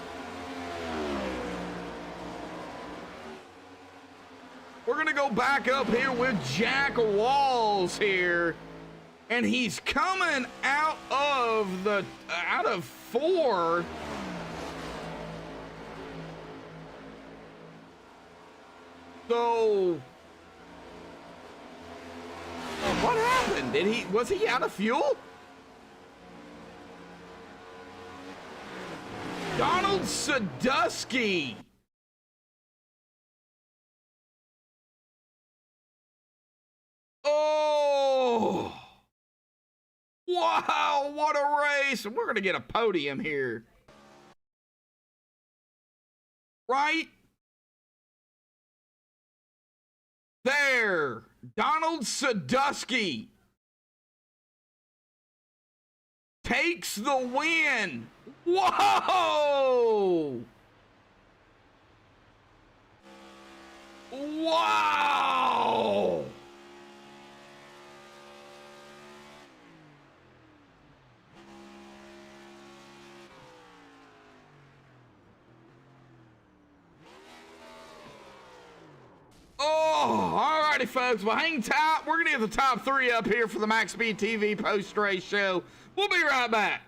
We're going to go back up here with Jack Walls here. And he's coming out of 4. So, what happened? Was he out of fuel? Donald Sadusky. Oh, wow, what a race. We're going to get a podium here. Right there, Donald Sadusky takes the win. Whoa! Wow! Oh, alrighty, folks. Well, hang tight. We're going to get the top 3 up here for the MaxSpeedTV post-race show. We'll be right back.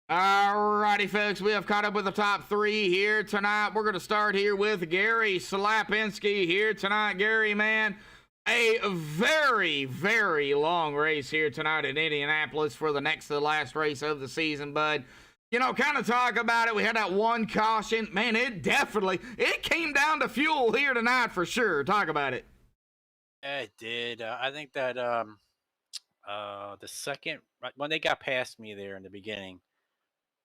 Alrighty, folks, we have caught up with the top 3 here tonight. We're going to start here with Gary Slapinski here tonight. Gary, man, a very, very long race here tonight in Indianapolis for the next to the last race of the season, bud. You know, kind of talk about it. We had that one caution. Man, it came down to fuel here tonight for sure. Talk about it. It did. I think that the second, when they got past me there in the beginning,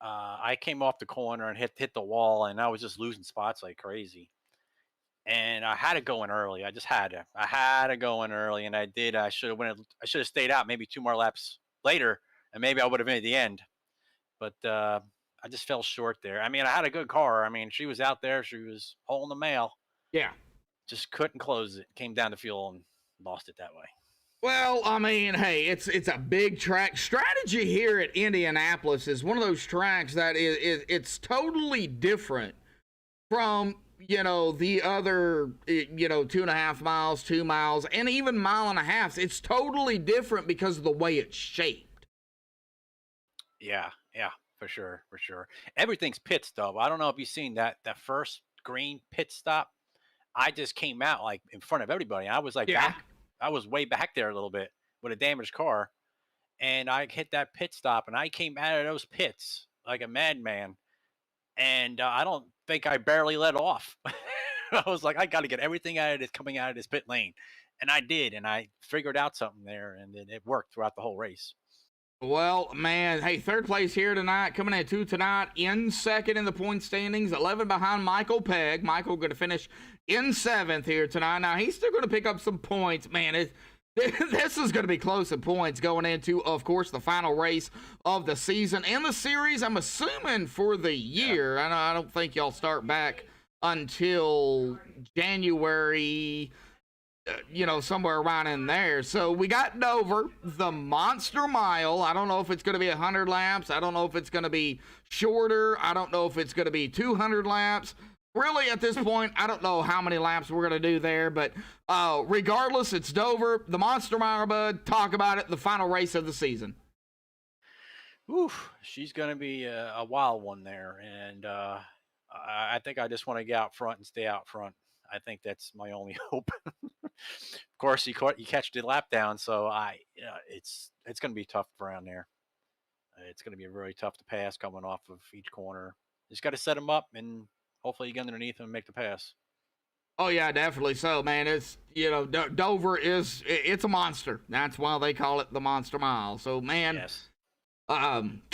I came off the corner and hit the wall, and I was just losing spots like crazy. And I had to go in early. I just had to. I had to go in early, and I did. I should have stayed out maybe 2 more laps later, and maybe I would have made the end. But I just fell short there. I mean, I had a good car. I mean, she was out there. She was holding the mail. Yeah. Just couldn't close it. Came down to fuel and lost it that way. Well, I mean, hey, it's a big track. Strategy here at Indianapolis is one of those tracks that it's totally different from, you know, the other, you know, 2.5 miles, 2 miles, and even 1.5 miles. It's totally different because of the way it's shaped. Yeah, for sure. Everything's pit stop. I don't know if you've seen that first green pit stop. I just came out like in front of everybody. I was like back. I was way back there a little bit with a damaged car, and I hit that pit stop, and I came out of those pits like a madman, and I don't think I barely let off. I was like, I got to get everything out of this coming out of this pit lane, and I did, and I figured out something there, and it worked throughout the whole race. Well, man, hey, 3rd place here tonight, coming in 2 tonight, in 2nd in the point standings, 11 behind Michael Pegg. Michael going to finish in 7th here tonight. Now, he's still going to pick up some points. Man, this is going to be close in points going into, of course, the final race of the season and the series, I'm assuming, for the year. Yeah. I don't think y'all start back until January, you know, somewhere around in there. So we got Dover, the Monster Mile. I don't know if it's going to be 100 laps. I don't know if it's going to be shorter. I don't know if it's going to be 200 laps. really, at this point, I don't know how many laps we're going to do there, but regardless, it's Dover, the Monster Mile, bud. Talk about it, the final race of the season. Oof, she's going to be a wild one there. And I think I just want to get out front and stay out front. I think that's my only hope. Of course, you catch the lap down, so it's going to be tough around there. It's going to be really tough to pass coming off of each corner. Just got to set them up, and hopefully you get underneath them and make the pass. Oh yeah, definitely so, man. It's, you know, Dover it's a monster. That's why they call it the Monster Mile. So, man, Yes.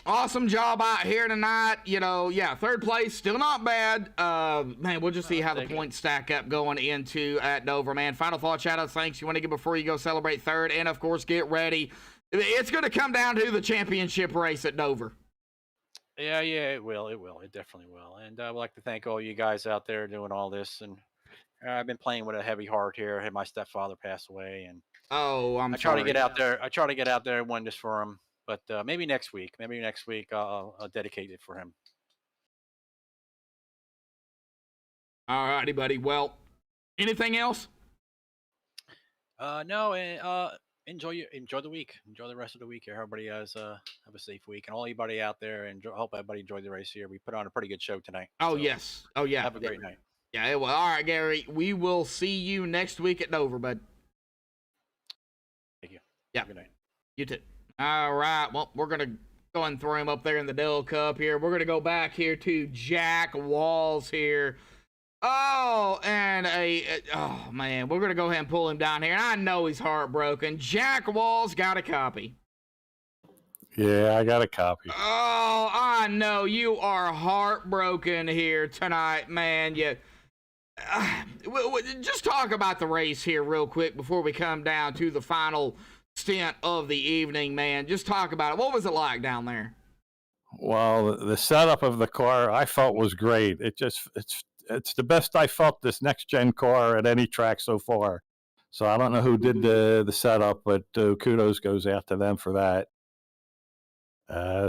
Awesome job out here tonight. You know, yeah, third place, still not bad. Man, we'll just see how the points stack up going into at Dover, man. Final thought, shout outs, thanks you want to give before you go celebrate third, and of course, get ready. It's going to come down to the championship race at Dover. Yeah, it will. It definitely will. And I would like to thank all you guys out there doing all this. And I've been playing with a heavy heart here. I had my stepfather pass away, and Oh, I try to get out there. I try to get out there and win this for him. But maybe next week. I'll dedicate it for him. All righty, buddy. Well, anything else? No, and enjoy the week. Enjoy the rest of the week here. Everybody have a safe week, and all anybody out there, and hope everybody enjoyed the race here. We put on a pretty good show tonight. Oh, so yes. Oh, yeah. have a great night. Yeah, it will. All right, Gary. We will see you next week at Dover, bud. Thank you. Yeah. Good night. You too. All right. Well, we're going to go and throw him up there in the Dell Cup here. We're going to go back here to Jack Walls here. Oh, and oh, man. We're going to go ahead and pull him down here. And I know he's heartbroken. Jack Walls got a copy. Yeah, I got a copy. Oh, I know you are heartbroken here tonight, man. Just talk about the race here real quick before we come down to the final stint of the evening, man. Just talk about it. What was it like down there? Well, the setup of the car I felt was great. It's the best I felt this next gen car at any track so far. So I don't know who did the setup, but kudos goes out to them for that.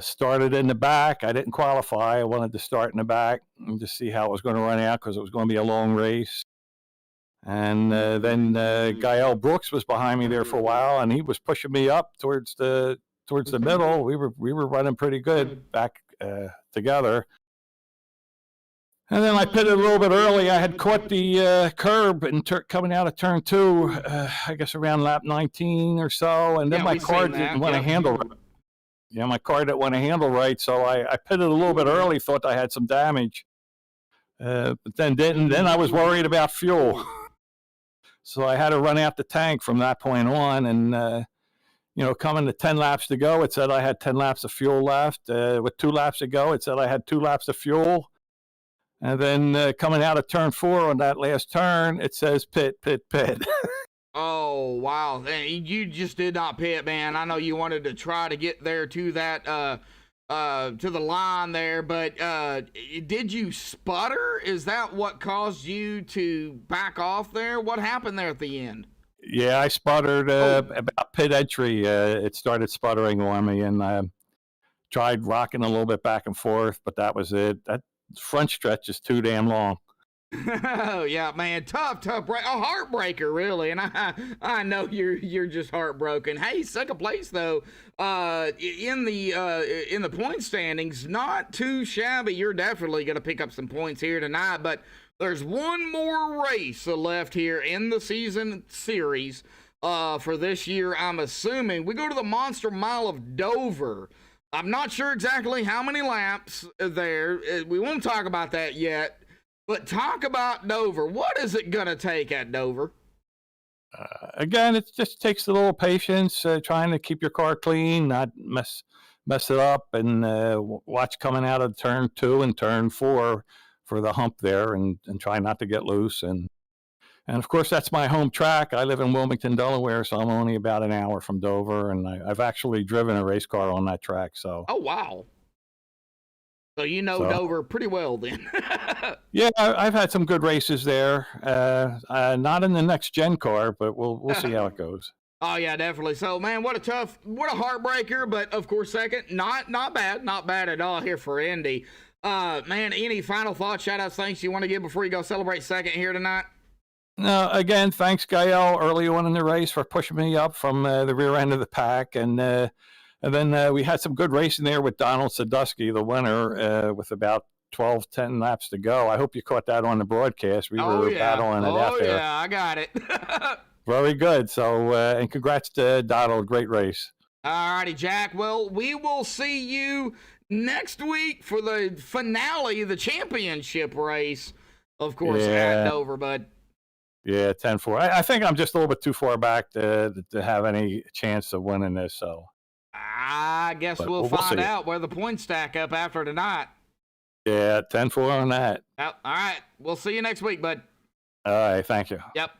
Started in the back. I didn't qualify. I wanted to start in the back and just see how it was going to run out because it was going to be a long race. And then Gael Brooks was behind me there for a while, and he was pushing me up towards the middle. We were running pretty good back together. And then I pitted a little bit early. I had caught the curb and coming out of turn 2, I guess around lap 19 or so. And then my car didn't want to handle right. Yeah, my car didn't want to handle right, so I pitted a little bit early, thought I had some damage. But then didn't. Then I was worried about fuel. So I had to run out the tank from that point on. And, coming to 10 laps to go, it said I had 10 laps of fuel left. With 2 laps to go, it said I had 2 laps of fuel. And then coming out of turn 4 on that last turn, it says pit. Oh, wow. You just did not pit, man. I know you wanted to try to get there to that, to the line there, but did you sputter? Is that what caused you to back off there? What happened there at the end? Yeah, I sputtered about pit entry. It started sputtering on me, and I tried rocking a little bit back and forth, but that was it. That front stretch is too damn long. Oh yeah, man, tough break, a heartbreaker, really, and I know you're just heartbroken. Hey, second place though, in the point standings, not too shabby. You're definitely gonna pick up some points here tonight, but there's one more race left here in the season series for this year. I'm assuming we go to the Monster Mile of Dover. I'm not sure exactly how many laps there. We won't talk about that yet. But talk about Dover. What is it going to take at Dover? Again, it just takes a little patience, trying to keep your car clean, not mess it up, and watch coming out of turn 2 and turn 4 for the hump there, and try not to get loose. And of course, that's my home track. I live in Wilmington, Delaware, so I'm only about an hour from Dover, and I've actually driven a race car on that track. So. Oh, wow. So you know Dover pretty well then. Yeah, I've had some good races there. Not in the next gen car, but we'll see how it goes. Oh yeah, definitely. So man, what a heartbreaker, but of course second, not bad at all here for Indy. Man, any final thoughts, shout outs, thanks you want to give before you go celebrate second here tonight? No, again, thanks, Gael, early on in the race for pushing me up from the rear end of the pack. And then we had some good racing there with Donald Sadusky, the winner, with about 10 laps to go. I hope you caught that on the broadcast. We were battling it out there. Oh, yeah, I got it. Very good. So, and congrats to Donald. Great race. All righty, Jack. Well, we will see you next week for the finale, the championship race, of course, at Dover, bud. Yeah, 10-4. I think I'm just a little bit too far back to have any chance of winning this. So I guess we'll find out where the points stack up after tonight. Yeah, 10-4 on that. All right. We'll see you next week, bud. All right. Thank you. Yep.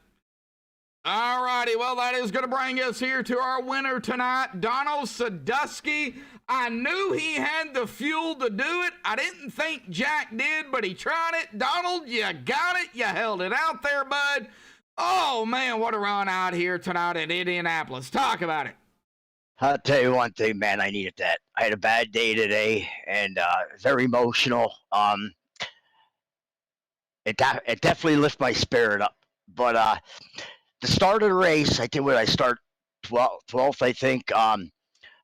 All righty. Well, that is going to bring us here to our winner tonight, Donald Sadusky. I knew he had the fuel to do it. I didn't think Jack did, but he tried it. Donald, you got it. You held it out there, bud. Oh, man, what a run out here tonight in Indianapolis. Talk about it. I'll tell you one thing, man. I needed that. I had a bad day today, and very emotional. It definitely lifted my spirit up. But the start of the race, I think when I start 12th, I think.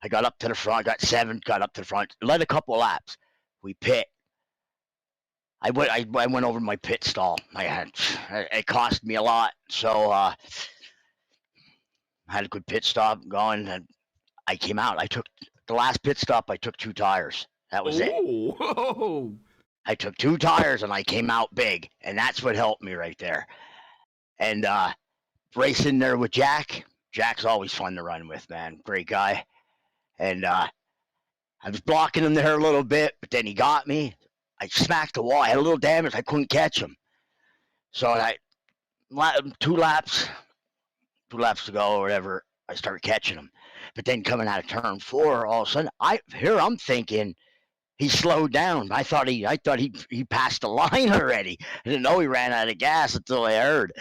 I got up to the front, got 7th, got up to the front, led a couple laps. We pit. I went over my pit stall. It cost me a lot, so I had a good pit stop going, and I came out. I took the last pit stop. I took 2 tires. That was it. Whoa. I took 2 tires, and I came out big, and that's what helped me right there. And racing there with Jack. Jack's always fun to run with, man. Great guy. And I was blocking him there a little bit, but then he got me. I smacked the wall. I had a little damage. I couldn't catch him. So 2 laps to go or whatever, I started catching him. But then coming out of turn 4, all of a sudden, I'm thinking he slowed down. I thought he passed the line already. I didn't know he ran out of gas until I heard.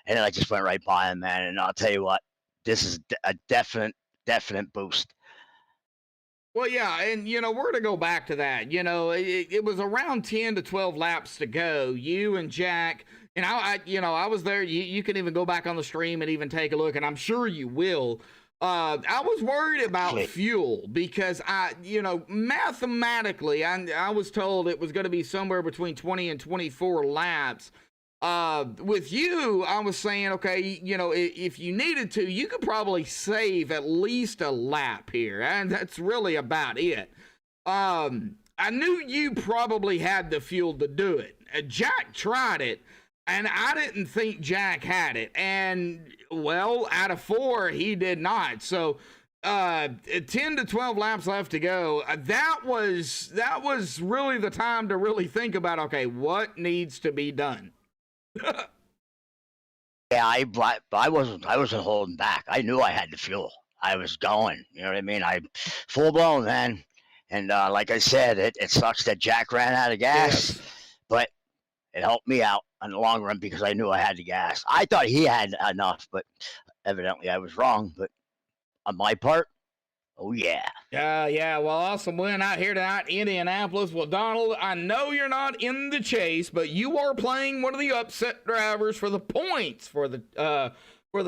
And then I just went right by him, man. And I'll tell you what, this is a definite boost. Well, yeah, and, we're going to go back to that. It was around 10 to 12 laps to go. You and Jack, and I was there. You can even go back on the stream and even take a look, and I'm sure you will. I was worried about fuel because mathematically, I was told it was going to be somewhere between 20 and 24 laps. With you, I was saying, okay, if you needed to, you could probably save at least a lap here, and that's really about it. I knew you probably had the fuel to do it. Jack tried it, and I didn't think Jack had it, and, well, out of 4, he did not, so 10 to 12 laps left to go. That was really the time to really think about, okay, what needs to be done? Yeah, I wasn't holding back. I knew I had the fuel. I was going. You know what I mean? I full blown, man. And like I said, it sucks that Jack ran out of gas, but it helped me out in the long run because I knew I had the gas. I thought he had enough, but evidently I was wrong. But on my part, oh yeah. Yeah. Well, awesome win out here tonight, Indianapolis. Well, Donald, I know you're not in the chase, but you are playing one of the upset drivers for the points for the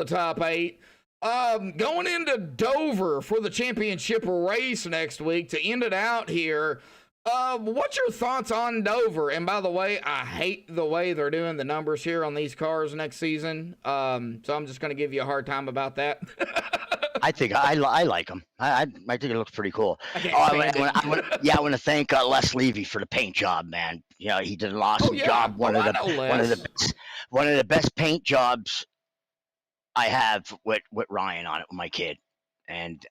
top 8. Going into Dover for the championship race next week to end it out here. What's your thoughts on Dover? And by the way, I hate the way they're doing the numbers here on these cars next season. So I'm just going to give you a hard time about that. I think I like them. I think it looks pretty cool. I want to thank Les Levy for the paint job, man. He did an awesome job. One of the best paint jobs I have with Ryan on it, with my kid. And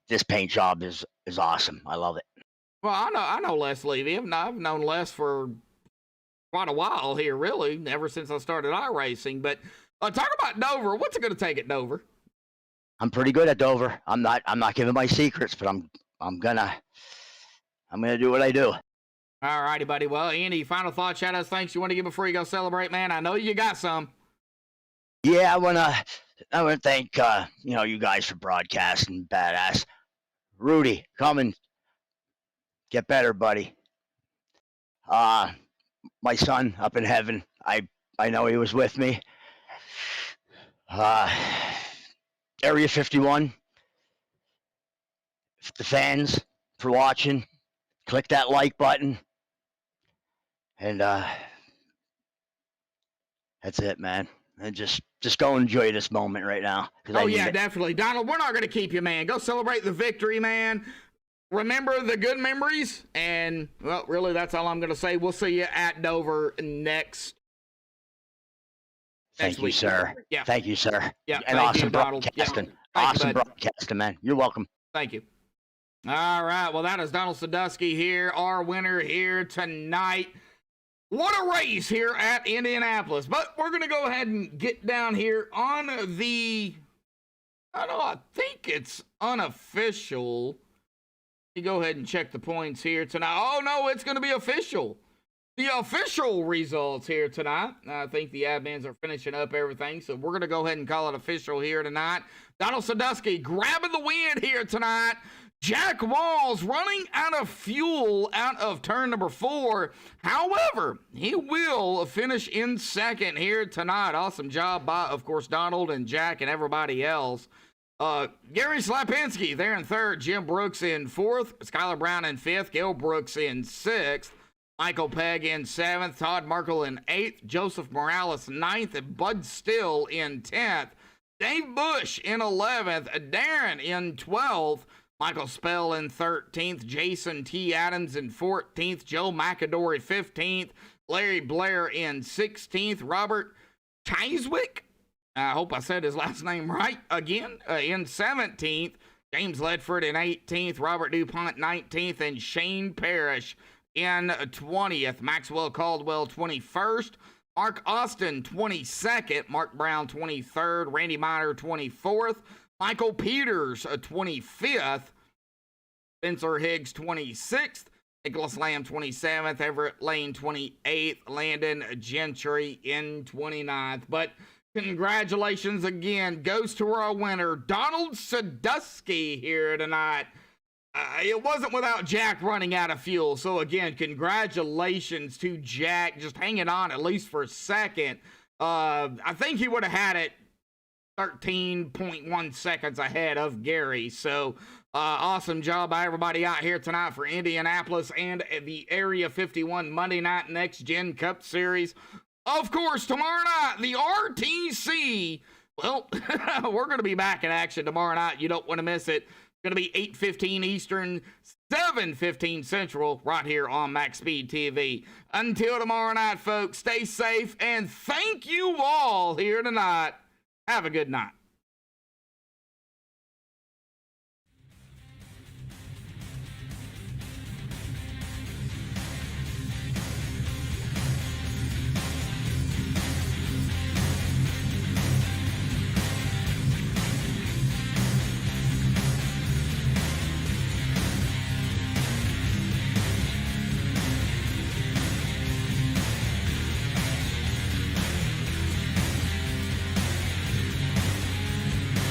this paint job is awesome. I love it. Well, I know Les Levy. I've known Les for quite a while here, really, ever since I started iRacing. But talk about Dover. What's it going to take at Dover? I'm pretty good at Dover. I'm not giving my secrets, but I'm gonna do what I do. All righty, buddy. Well, any final thoughts, shout outs, thanks you want to give before you go celebrate, man? I know you got some. Yeah, I wanna thank you guys for broadcasting. Badass. Rudy, come and get better, buddy. My son up in heaven, I know he was with me. Area 51, the fans for watching, click that like button, and that's it, man. And just go enjoy this moment right now. Oh, yeah, definitely. Donald, we're not going to keep you, man. Go celebrate the victory, man. Remember the good memories. And, well, really, that's all I'm going to say. We'll see you at Dover next Thank you, week. sir. Yeah. Thank you, sir. Yeah. And awesome broadcasting. Yeah. Awesome broadcasting, man. You're welcome. Thank you. All right. Well, that is Donald Sadusky here, our winner here tonight. What a race here at Indianapolis. But we're going to go ahead and get down here on the, I think it's unofficial. You go ahead and check the points here tonight. Oh, no, it's going to be official. The official results here tonight. I think the admins are finishing up everything, so we're going to go ahead and call it official here tonight. Donald Sadusky grabbing the win here tonight. Jack Walls running out of fuel out of turn number 4. However, he will finish in second here tonight. Awesome job by, of course, Donald and Jack and everybody else. Gary Slapinski there in third. Jim Brooks in fourth. Skylar Brown in fifth. Gail Brooks in sixth. Michael Pegg in 7th, Todd Merkel in 8th, Joseph Morales 9th, and Bud Still in 10th, Dave Bush in 11th, Darren in 12th, Michael Spell in 13th, Jason T. Adams in 14th, Joe McAdory 15th, Larry Blair in 16th, Robert Cheiswick, I hope I said his last name right again, in 17th, James Ledford in 18th, Robert DuPont 19th, and Shane Parrish in 20th, Maxwell Caldwell 21st, Mark Austin 22nd, Mark Brown 23rd, Randy Miner 24th, Michael Peters 25th, Spencer Higgs 26th, Nicholas Lamb 27th, Everett Lane 28th, Landon Gentry in 29th. But congratulations again goes to our winner, Donald Sadusky here tonight. It wasn't without Jack running out of fuel. So, again, congratulations to Jack just hanging on at least for a second. I think he would have had it 13.1 seconds ahead of Gary. So, awesome job by everybody out here tonight for Indianapolis and the Area 51 Monday Night Next Gen Cup Series. Of course, tomorrow night, the RTC. Well, we're going to be back in action tomorrow night. You don't want to miss it. Going to be 8:15 Eastern, 7:15 Central, right here on MaxSpeedTV. Until tomorrow night, folks, stay safe, and thank you all here tonight. Have a good night.